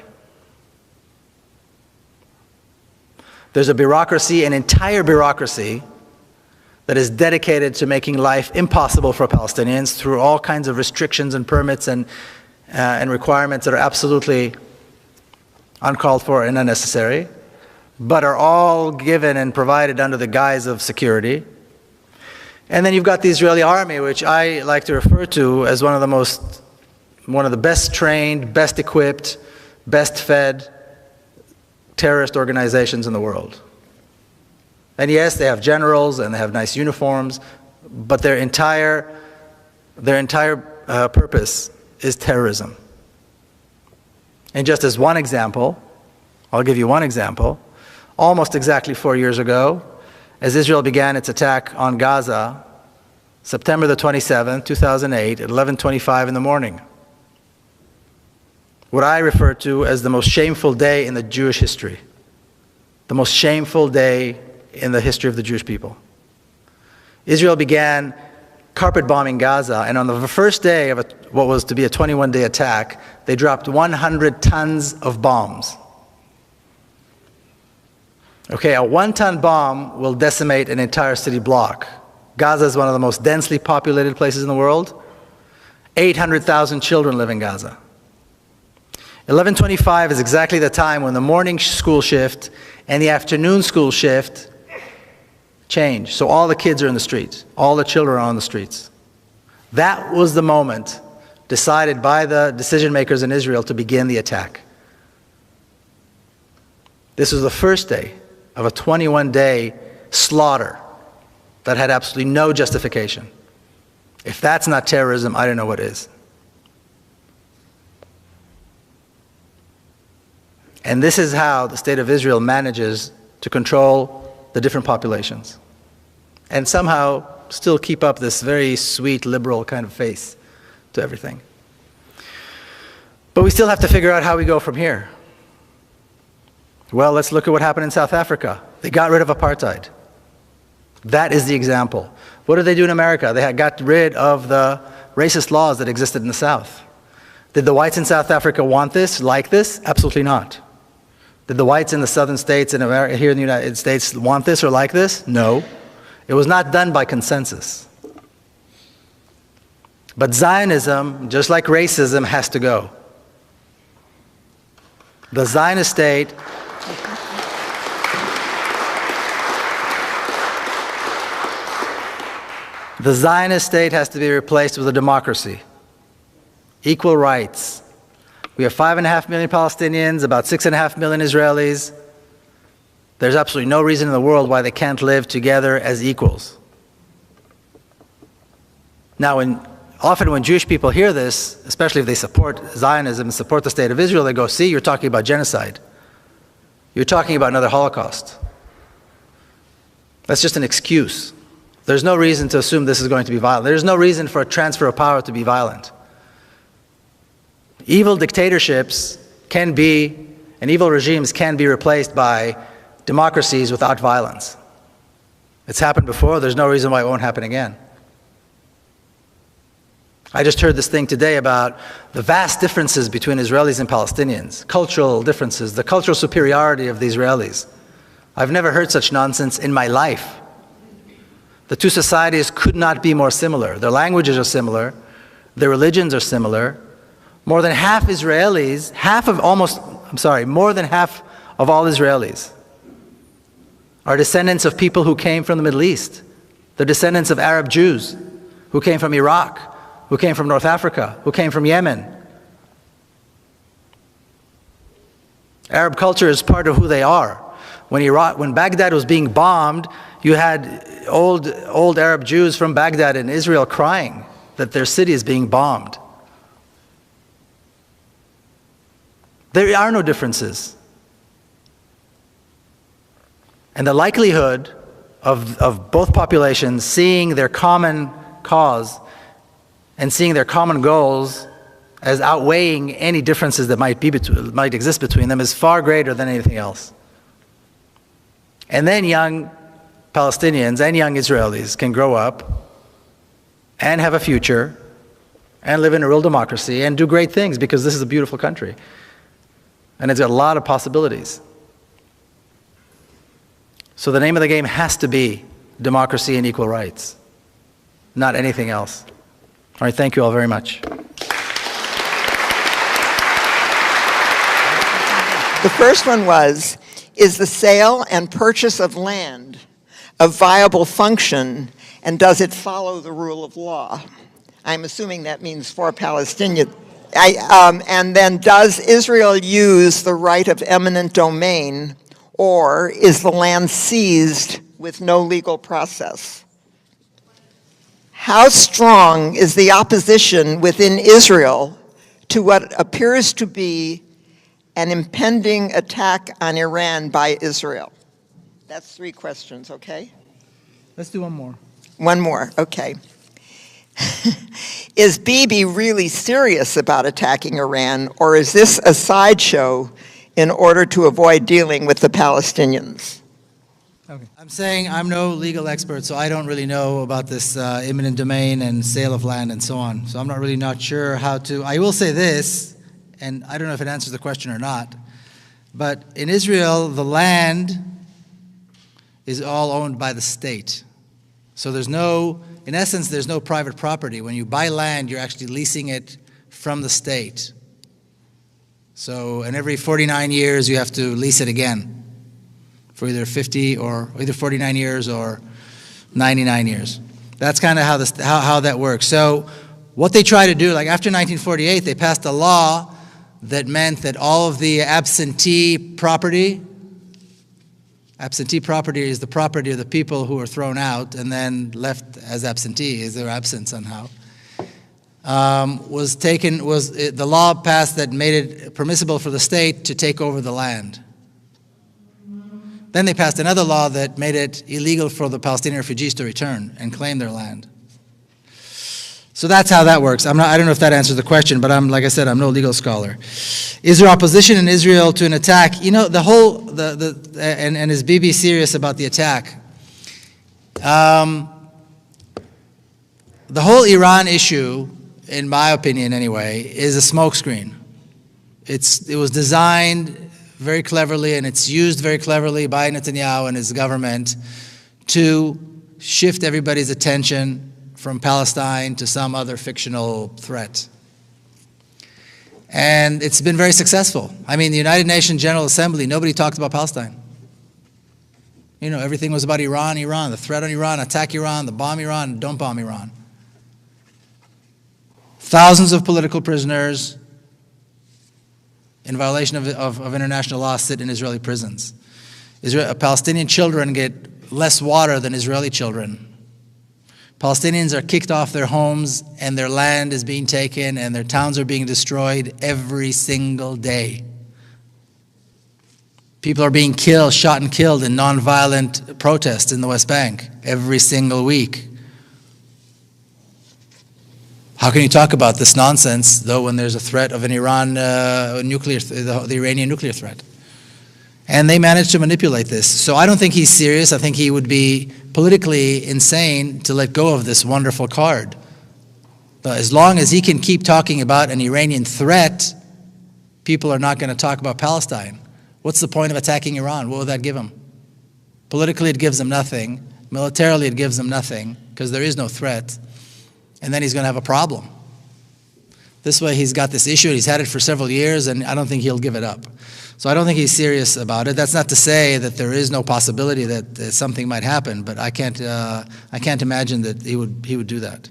There's a bureaucracy, an entire bureaucracy, that is dedicated to making life impossible for Palestinians through all kinds of restrictions and permits and requirements that are absolutely uncalled for and unnecessary, but are all given and provided under the guise of security. And then you've got the Israeli army, which I like to refer to as one of the best trained, best equipped, best fed terrorist organizations in the world. And yes, they have generals and they have nice uniforms, but their entire purpose is terrorism. And just as one example, I'll give you one example. Almost exactly 4 years ago, as Israel began its attack on Gaza, September the 27th, 2008, at 11:25 in the morning, what I refer to as the most shameful day in the Jewish history, the most shameful day in the history of the Jewish people. Israel began carpet bombing Gaza, and on the first day of what was to be a 21-day attack, they dropped 100 tons of bombs. Okay, a 1-ton bomb will decimate an entire city block. Gaza is one of the most densely populated places in the world. 800,000 children live in Gaza. 11:25 is exactly the time when the morning school shift and the afternoon school shift change. So all the kids are in the streets. All the children are on the streets. That was the moment decided by the decision makers in Israel to begin the attack. This was the first day of a 21-day slaughter that had absolutely no justification. If that's not terrorism, I don't know what is. And this is how the state of Israel manages to control the different populations and somehow still keep up this very sweet, liberal kind of face to everything. But we still have to figure out how we go from here. Well, let's look at what happened in South Africa. They got rid of apartheid. That is the example. What did they do in America? They had got rid of the racist laws that existed in the South. Did the whites in South Africa want this, like this? Absolutely not. Did the whites in the southern states in America, here in the United States, want this or like this? No. It was not done by consensus. But Zionism, just like racism, has to go. The Zionist state has to be replaced with a democracy. Equal rights. We have 5.5 million Palestinians, about 6.5 million Israelis. There's absolutely no reason in the world why they can't live together as equals. Now, often when Jewish people hear this, especially if they support Zionism and support the state of Israel, they go, see, you're talking about genocide. You're talking about another Holocaust. That's just an excuse. There's no reason to assume this is going to be violent. There's no reason for a transfer of power to be violent. Evil dictatorships can be, and evil regimes can be replaced by democracies without violence. It's happened before. There's no reason why it won't happen again. I just heard this thing today about the vast differences between Israelis and Palestinians, cultural differences, the cultural superiority of the Israelis. I've never heard such nonsense in my life. The two societies could not be more similar. Their languages are similar. Their religions are similar. More than half Israelis, more than half of all Israelis are descendants of people who came from the Middle East. They're descendants of Arab Jews who came from Iraq, who came from North Africa, who came from Yemen. Arab culture is part of who they are. When Baghdad was being bombed, you had old Arab Jews from Baghdad in Israel crying that their city is being bombed. There are no differences. And the likelihood of both populations seeing their common cause and seeing their common goals as outweighing any differences that might exist between them is far greater than anything else. And then young Palestinians and young Israelis can grow up and have a future and live in a real democracy and do great things because this is a beautiful country. And it's got a lot of possibilities. So the name of the game has to be democracy and equal rights, not anything else. All right, thank you all very much. The first one was, is the sale and purchase of land a viable function, and does it follow the rule of law? I'm assuming that means for Palestinians. And then, does Israel use the right of eminent domain, or is the land seized with no legal process? How strong is the opposition within Israel to what appears to be an impending attack on Iran by Israel? That's 3 questions, okay? Let's do one more. One more, okay. Is Bibi really serious about attacking Iran, or is this a sideshow in order to avoid dealing with the Palestinians? Okay. I'm saying I'm no legal expert, so I don't really know about this eminent domain and sale of land and so on. So I'm not sure how to. I will say this, and I don't know if it answers the question or not, but in Israel, the land is all owned by the state. So in essence, there's no private property. When you buy land, you're actually leasing it from the state. So, and every 49 years, you have to lease it again for either 49 years or 99 years. That's kind of how that works. So what they try to do, like after 1948, they passed a law that meant that all of the absentee property is the property of the people who were thrown out and then left as absentees, they were absent somehow. The law passed that made it permissible for the state to take over the land. Then they passed another law that made it illegal for the Palestinian refugees to return and claim their land. So that's how that works. I don't know if that answers the question, but like I said, I'm no legal scholar. Is there opposition in Israel to an attack? You know, and is Bibi serious about the attack? The whole Iran issue, in my opinion anyway, is a smokescreen. It was designed very cleverly, and it's used very cleverly by Netanyahu and his government to shift everybody's attention from Palestine to some other fictional threat. And it's been very successful. I mean, the United Nations General Assembly, nobody talked about Palestine. You know, everything was about Iran, the threat on Iran, attack Iran, the bomb Iran, don't bomb Iran. Thousands of political prisoners in violation of international law sit in Israeli prisons. Palestinian children get less water than Israeli children. Palestinians are kicked off their homes and their land is being taken and their towns are being destroyed every single day. People are being killed, shot and killed in nonviolent protests in the West Bank every single week. How can you talk about this nonsense, though, when there's a threat of an the Iranian nuclear threat? And they managed to manipulate this. So I don't think he's serious. I think he would be politically insane to let go of this wonderful card. But as long as he can keep talking about an Iranian threat, people are not going to talk about Palestine. What's the point of attacking Iran? What would that give him? Politically, it gives him nothing. Militarily, it gives him nothing, because there is no threat. And then he's going to have a problem. This way, he's got this issue, he's had it for several years, and I don't think he'll give it up. So I don't think he's serious about it. That's not to say that there is no possibility that something might happen, but I can't imagine that he would do that.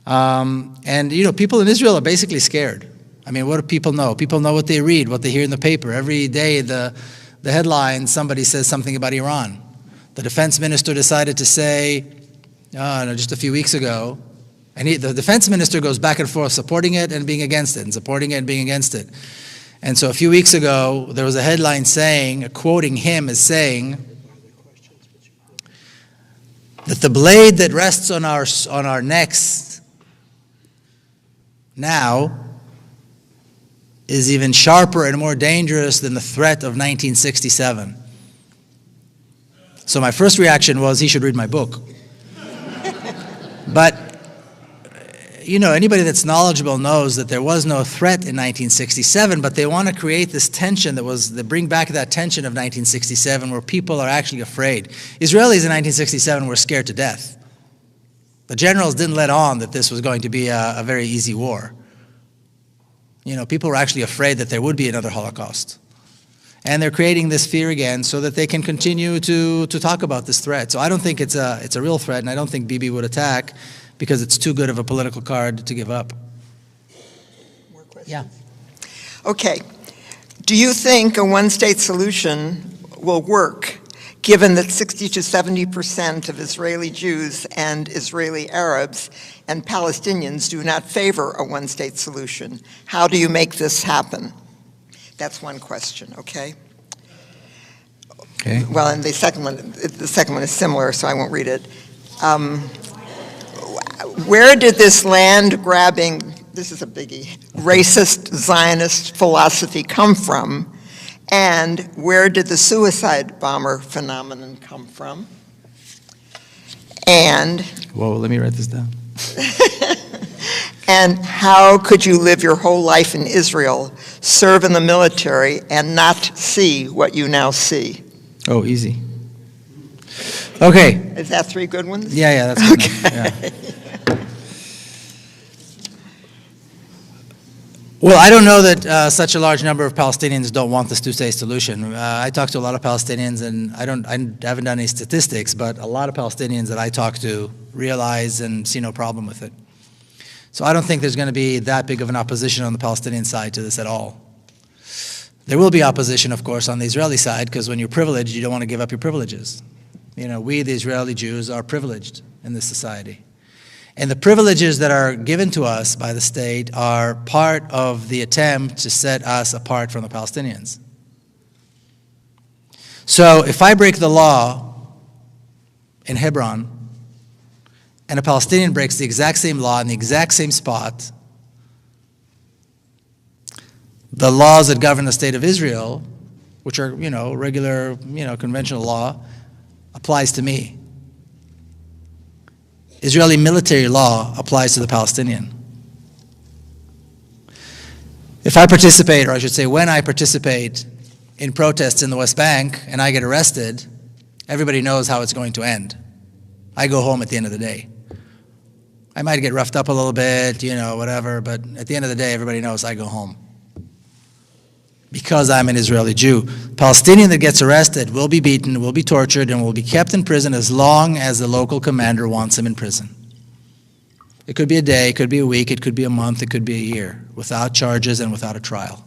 And you know, people in Israel are basically scared. I mean, what do people know? People know what they read, what they hear in the paper. Every day, the headline, somebody says something about Iran. The defense minister decided to say, just a few weeks ago, and the defense minister goes back and forth, supporting it and being against it, and supporting it and being against it. And so a few weeks ago, there was a headline saying, quoting him as saying, that the blade that rests on our necks now is even sharper and more dangerous than the threat of 1967. So my first reaction was, he should read my book. But you know, anybody that's knowledgeable knows that there was no threat in 1967, but they want to create this tension they bring back that tension of 1967 where people are actually afraid. Israelis in 1967 were scared to death. The generals didn't let on that this was going to be a very easy war. You know, people were actually afraid that there would be another Holocaust. And they're creating this fear again so that they can continue to talk about this threat. So I don't think it's a real threat, and I don't think Bibi would attack, because it's too good of a political card to give up. More questions? Yeah. Okay. Do you think a one-state solution will work, given that 60 to 70% of Israeli Jews and Israeli Arabs and Palestinians do not favor a one-state solution? How do you make this happen? That's one question, okay? Okay. Well, and the second one is similar, so I won't read it. Where did this land-grabbing, this is a biggie, racist Zionist philosophy come from? And where did the suicide bomber phenomenon come from? And... Whoa, let me write this down. And how could you live your whole life in Israel, serve in the military, and not see what you now see? Oh, easy. Okay. Is that three good ones? Yeah, that's good. Okay. Yeah. Well, I don't know that such a large number of Palestinians don't want this two-state solution. I talk to a lot of Palestinians, and I haven't done any statistics, but a lot of Palestinians that I talk to realize and see no problem with it. So I don't think there's going to be that big of an opposition on the Palestinian side to this at all. There will be opposition, of course, on the Israeli side, because when you're privileged, you don't want to give up your privileges. You know, we, the Israeli Jews, are privileged in this society. And the privileges that are given to us by the state are part of the attempt to set us apart from the Palestinians. So if I break the law in Hebron, and a Palestinian breaks the exact same law in the exact same spot, the laws that govern the state of Israel, which are, regular, conventional law, applies to me. Israeli military law applies to the Palestinian. If I participate, or I should say when I participate in protests in the West Bank and I get arrested, everybody knows how it's going to end. I go home at the end of the day. I might get roughed up a little bit, whatever, but at the end of the day, everybody knows I go home. Because I'm an Israeli Jew. Palestinian that gets arrested will be beaten, will be tortured, and will be kept in prison as long as the local commander wants him in prison. It could be a day, it could be a week, it could be a month, it could be a year, without charges and without a trial.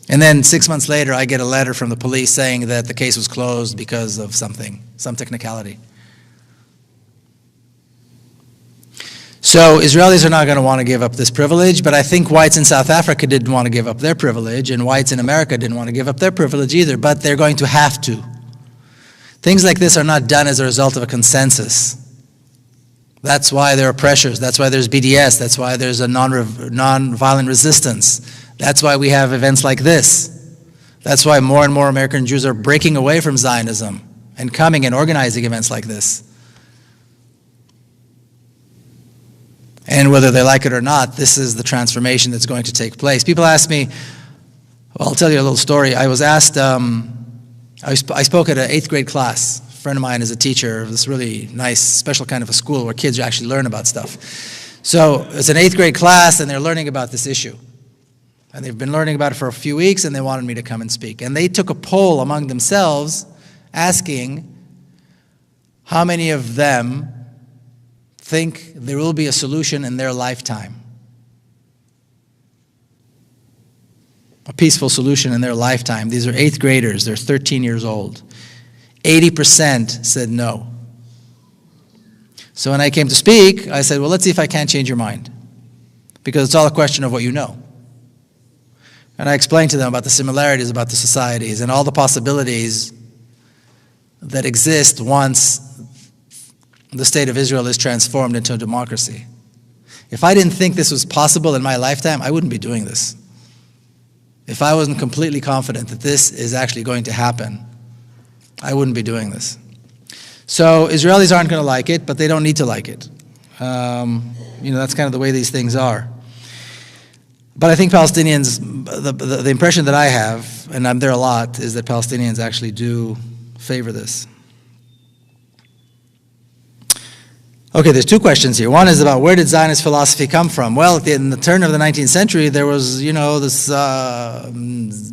And then 6 months later, I get a letter from the police saying that the case was closed because of something, some technicality. So Israelis are not going to want to give up this privilege, but I think whites in South Africa didn't want to give up their privilege, and whites in America didn't want to give up their privilege either, but they're going to have to. Things like this are not done as a result of a consensus. That's why there are pressures. That's why there's BDS. That's why there's a non-violent resistance. That's why we have events like this. That's why more and more American Jews are breaking away from Zionism and coming and organizing events like this. And whether they like it or not, this is the transformation that's going to take place. People ask me, well, I'll tell you a little story. I was asked, I spoke at an 8th grade class. A friend of mine is a teacher of this really nice, special kind of a school where kids actually learn about stuff. So it's an 8th grade class, and they're learning about this issue. And they've been learning about it for a few weeks, and they wanted me to come and speak. And they took a poll among themselves asking how many of them think there will be a solution in their lifetime. A peaceful solution in their lifetime. These are 8th graders. They're 13 years old. 80% said no. So when I came to speak, I said, well, let's see if I can't change your mind. Because it's all a question of what you know. And I explained to them about the similarities about the societies and all the possibilities that exist once the state of Israel is transformed into a democracy. If I didn't think this was possible in my lifetime, I wouldn't be doing this. If I wasn't completely confident that this is actually going to happen, I wouldn't be doing this. So Israelis aren't going to like it, but they don't need to like it. That's kind of the way these things are. But I think Palestinians, the impression that I have, and I'm there a lot, is that Palestinians actually do favor this. Okay, there's 2 questions here. One is about where did Zionist philosophy come from? Well, in the turn of the 19th century, there was, this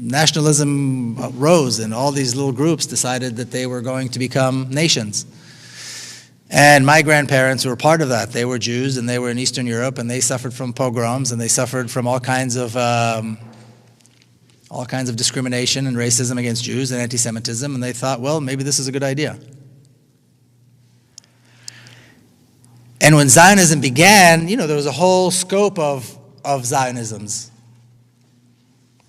nationalism rose, and all these little groups decided that they were going to become nations. And my grandparents were part of that. They were Jews, and they were in Eastern Europe, and they suffered from pogroms, and they suffered from all kinds of discrimination and racism against Jews and anti-Semitism, and they thought, well, maybe this is a good idea. And when Zionism began, there was a whole scope of Zionisms.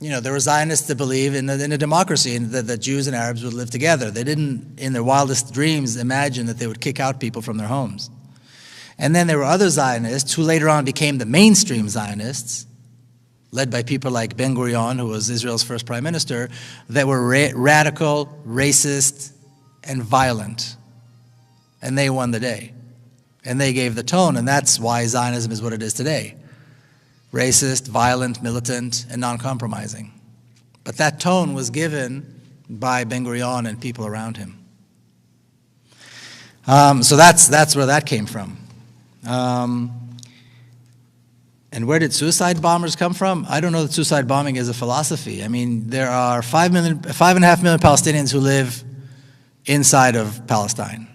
There were Zionists that believe in a democracy and that Jews and Arabs would live together. They didn't, in their wildest dreams, imagine that they would kick out people from their homes. And then there were other Zionists who later on became the mainstream Zionists, led by people like Ben-Gurion, who was Israel's first prime minister, that were radical, racist, and violent. And they won the day. And they gave the tone, and that's why Zionism is what it is today. Racist, violent, militant, and non-compromising. But that tone was given by Ben-Gurion and people around him. So that's where that came from. And where did suicide bombers come from? I don't know that suicide bombing is a philosophy. I mean, there are 5.5 million Palestinians who live inside of Palestine.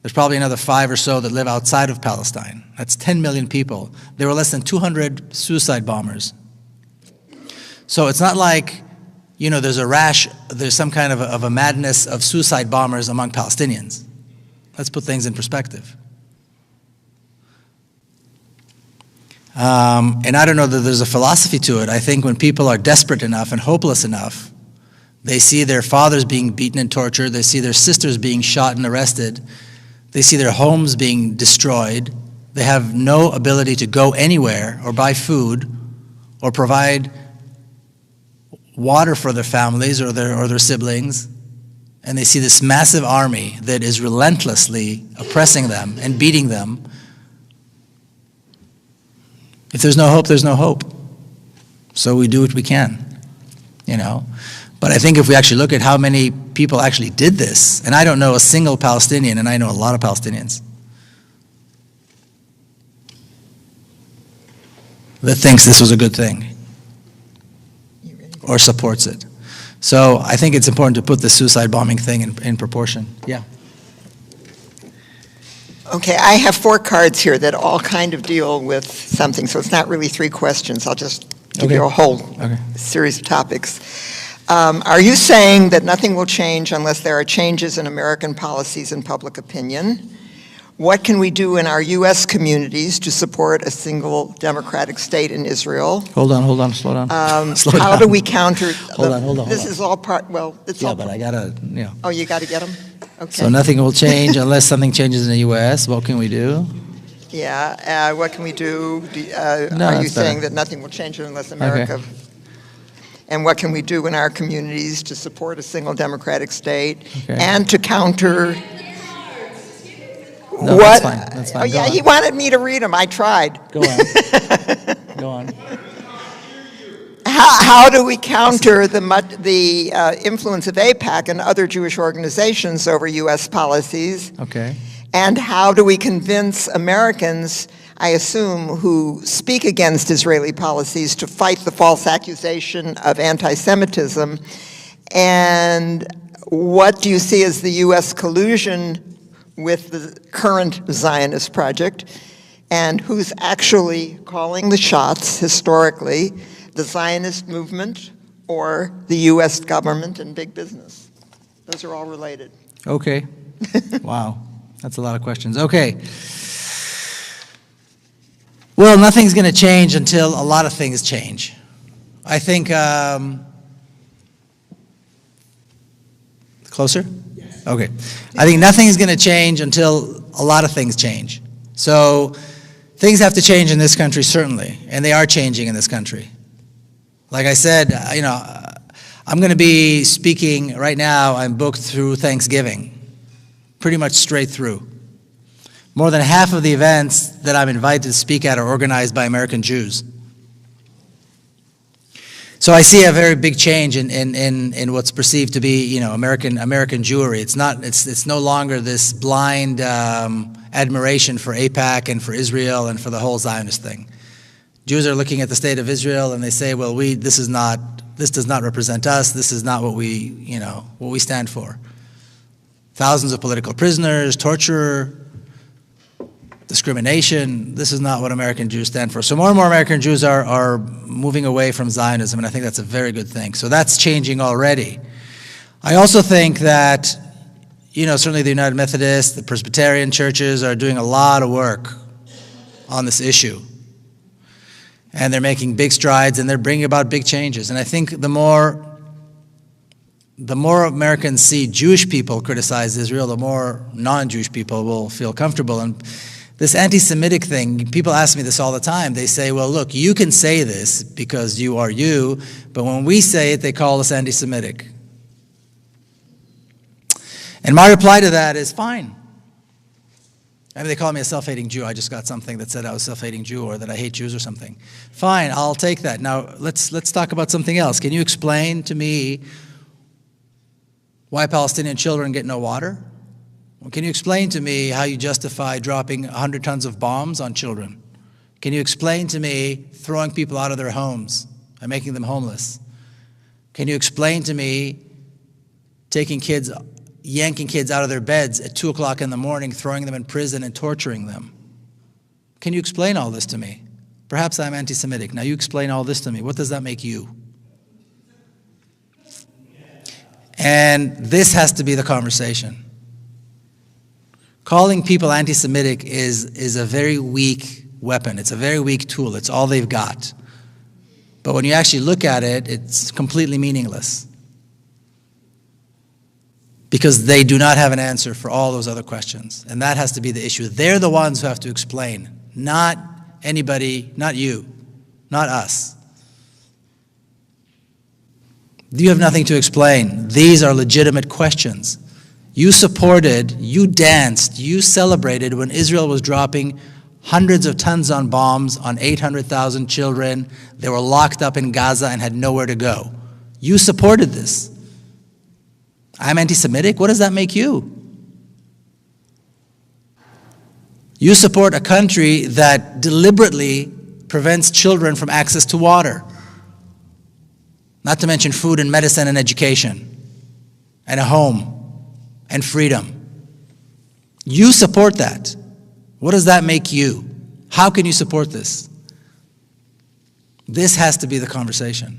There's probably another 5 or so that live outside of Palestine. That's 10 million people. There were less than 200 suicide bombers. So it's not like, there's some kind of a madness of suicide bombers among Palestinians. Let's put things in perspective. And I don't know that there's a philosophy to it. I think when people are desperate enough and hopeless enough, they see their fathers being beaten and tortured, they see their sisters being shot and arrested, they see their homes being destroyed. They have no ability to go anywhere or buy food or provide water for their families or their siblings. And they see this massive army that is relentlessly oppressing them and beating them. If there's no hope, there's no hope. So we do what we can, But I think if we actually look at how many people actually did this, and I don't know a single Palestinian, and I know a lot of Palestinians, that thinks this was a good thing or supports it. So I think it's important to put the suicide bombing thing in proportion. Yeah. Okay, I have 4 cards here that all kind of deal with something, so it's not really 3 questions. I'll just give you a whole series of topics. Are you saying that nothing will change unless there are changes in American policies and public opinion? What can we do in our U.S. communities to support a single democratic state in Israel? Hold on, slow down. Slow How down. do we counter? Hold on. This is all part, well, it's Yeah, all. but I gotta, Oh, you got to get them? Okay. So nothing will change unless something changes in the U.S. What can we do? Yeah, what can we do? No, Are you that's saying better. that nothing will change unless America? And what can we do in our communities to support a single democratic state Okay. and to counter? No, what? that's fine. Oh, Go yeah, on. he wanted me to read them. I tried. Go on. Go on. How do we counter the influence of AIPAC and other Jewish organizations over U.S. policies? Okay. And how do we convince Americans, I assume, who speak against Israeli policies to fight the false accusation of anti-Semitism? And what do you see as the U.S. collusion with the current Zionist project? And who's actually calling the shots historically, the Zionist movement or the U.S. government and big business? Those are all related. Okay. Wow. That's a lot of questions. Okay. Well, nothing's going to change until a lot of things change. I think, closer? Yes. Okay. I think nothing's going to change until a lot of things change. So things have to change in this country, certainly, and they are changing in this country. Like I said, I'm going to be speaking right now. I'm booked through Thanksgiving, pretty much straight through. More than half of the events that I'm invited to speak at are organized by American Jews. So I see a very big change in what's perceived to be, American Jewry. It's no longer this blind admiration for AIPAC and for Israel and for the whole Zionist thing. Jews are looking at the state of Israel and they say, well, this does not represent us. This is not what we stand for. Thousands of political prisoners, torture, discrimination. This is not what American Jews stand for. So more and more American Jews are moving away from Zionism, and I think that's a very good thing. So that's changing already. I also think that, certainly the United Methodists, the Presbyterian churches are doing a lot of work on this issue. And they're making big strides, and they're bringing about big changes. And I think the more Americans see Jewish people criticize Israel, the more non-Jewish people will feel comfortable. And this anti-Semitic thing, people ask me this all the time. They say, well, look, you can say this because you are you, but when we say it, they call us anti-Semitic. And my reply to that is, fine. I mean, they call me a self-hating Jew. I just got something that said I was a self-hating Jew or that I hate Jews or something. Fine, I'll take that. Now, let's talk about something else. Can you explain to me why Palestinian children get no water? Can you explain to me how you justify dropping 100 tons of bombs on children? Can you explain to me throwing people out of their homes and making them homeless? Can you explain to me yanking kids out of their beds at 2 o'clock in the morning, throwing them in prison and torturing them? Can you explain all this to me? Perhaps I'm anti-Semitic. Now you explain all this to me. What does that make you? And this has to be the conversation. Calling people anti-Semitic is a very weak weapon. It's a very weak tool. It's all they've got. But when you actually look at it, it's completely meaningless. Because they do not have an answer for all those other questions. And that has to be the issue. They're the ones who have to explain. Not anybody, not you, not us. You have nothing to explain. These are legitimate questions. You supported, you danced, you celebrated when Israel was dropping hundreds of tons on bombs on 800,000 children. They were locked up in Gaza and had nowhere to go. You supported this. I'm anti-Semitic? What does that make you? You support a country that deliberately prevents children from access to water. Not to mention food and medicine and education and a home and freedom. You support that. What does that make you? How can you support this? This has to be the conversation.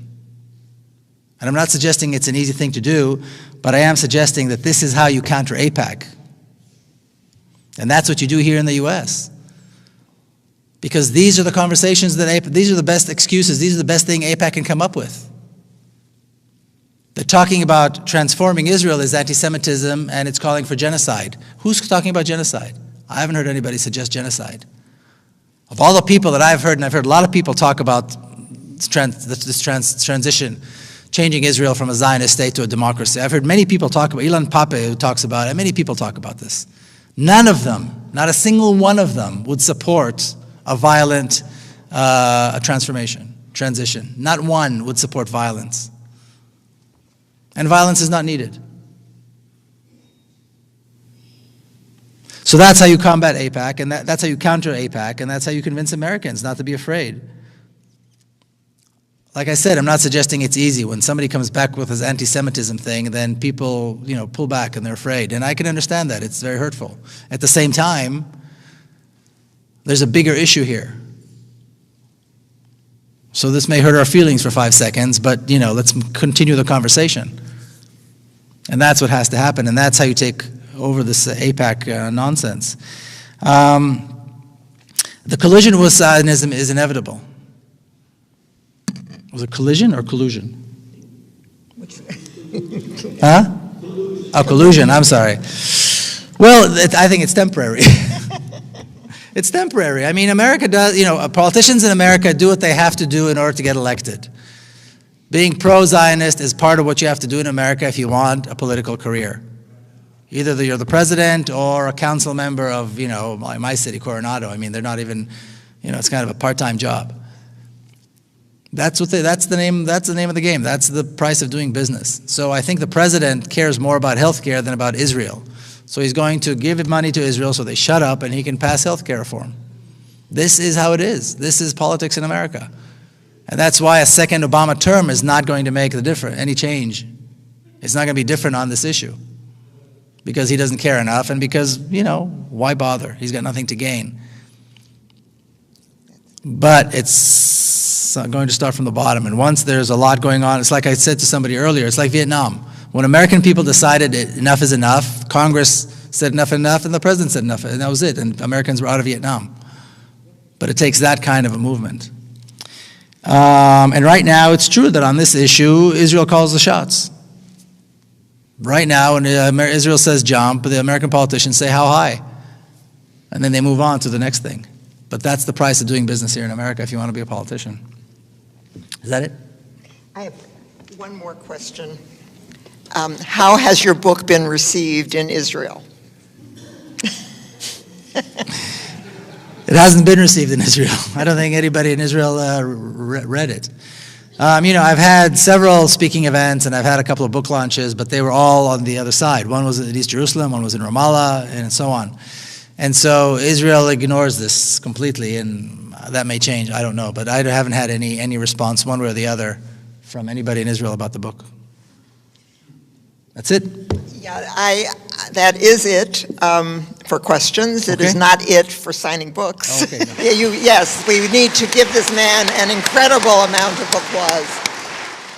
And I'm not suggesting it's an easy thing to do, but I am suggesting that this is how you counter AIPAC. And that's what you do here in the U.S. Because these are the conversations these are the best excuses, these are the best thing AIPAC can come up with. They're talking about transforming Israel as anti-Semitism, and it's calling for genocide. Who's talking about genocide? I haven't heard anybody suggest genocide. Of all the people that I've heard, and I've heard a lot of people talk about this transition, changing Israel from a Zionist state to a democracy. I've heard many people talk about, Ilan Pape who talks about it, many people talk about this. None of them, not a single one of them, would support a violent transition. Not one would support violence. And violence is not needed. So that's how you combat AIPAC, and that's how you counter AIPAC, and that's how you convince Americans not to be afraid. Like I said, I'm not suggesting it's easy. When somebody comes back with this anti-Semitism thing, then people, pull back and they're afraid. And I can understand that. It's very hurtful. At the same time, there's a bigger issue here. So this may hurt our feelings for 5 seconds, but, let's continue the conversation. And that's what has to happen, and that's how you take over this AIPAC nonsense. The collision with Zionism is inevitable. Was it collision or collusion? Huh? Oh, collusion, I'm sorry. Well, I think it's temporary. It's temporary. I mean, America does, politicians in America do what they have to do in order to get elected. Being pro-Zionist is part of what you have to do in America if you want a political career. Either you're the president or a council member of, my city, Coronado. I mean, they're not even, it's kind of a part-time job. That's the name of the game. That's the price of doing business. So I think the president cares more about healthcare than about Israel. So he's going to give money to Israel so they shut up and he can pass healthcare reform. This is how it is. This is politics in America. And that's why a second Obama term is not going to make any change. It's not going to be different on this issue. Because he doesn't care enough and because, why bother? He's got nothing to gain. But it's going to start from the bottom. And once there's a lot going on, it's like I said to somebody earlier, it's like Vietnam. When American people decided enough is enough, Congress said enough, and the president said enough, and that was it. And Americans were out of Vietnam. But it takes that kind of a movement. And right now, it's true that on this issue, Israel calls the shots. Right now, when Israel says jump, the American politicians say how high. And then they move on to the next thing. But that's the price of doing business here in America if you want to be a politician. Is that it? I have one more question. How has your book been received in Israel? It hasn't been received in Israel. I don't think anybody in Israel read it. I've had several speaking events and I've had a couple of book launches, but they were all on the other side. One was in East Jerusalem, one was in Ramallah, and so on. And so Israel ignores this completely, and that may change. I don't know, but I haven't had any response one way or the other from anybody in Israel about the book. That's it. Yeah, that is it for questions. It is not it for signing books. Oh, okay. Yes, we need to give this man an incredible amount of applause.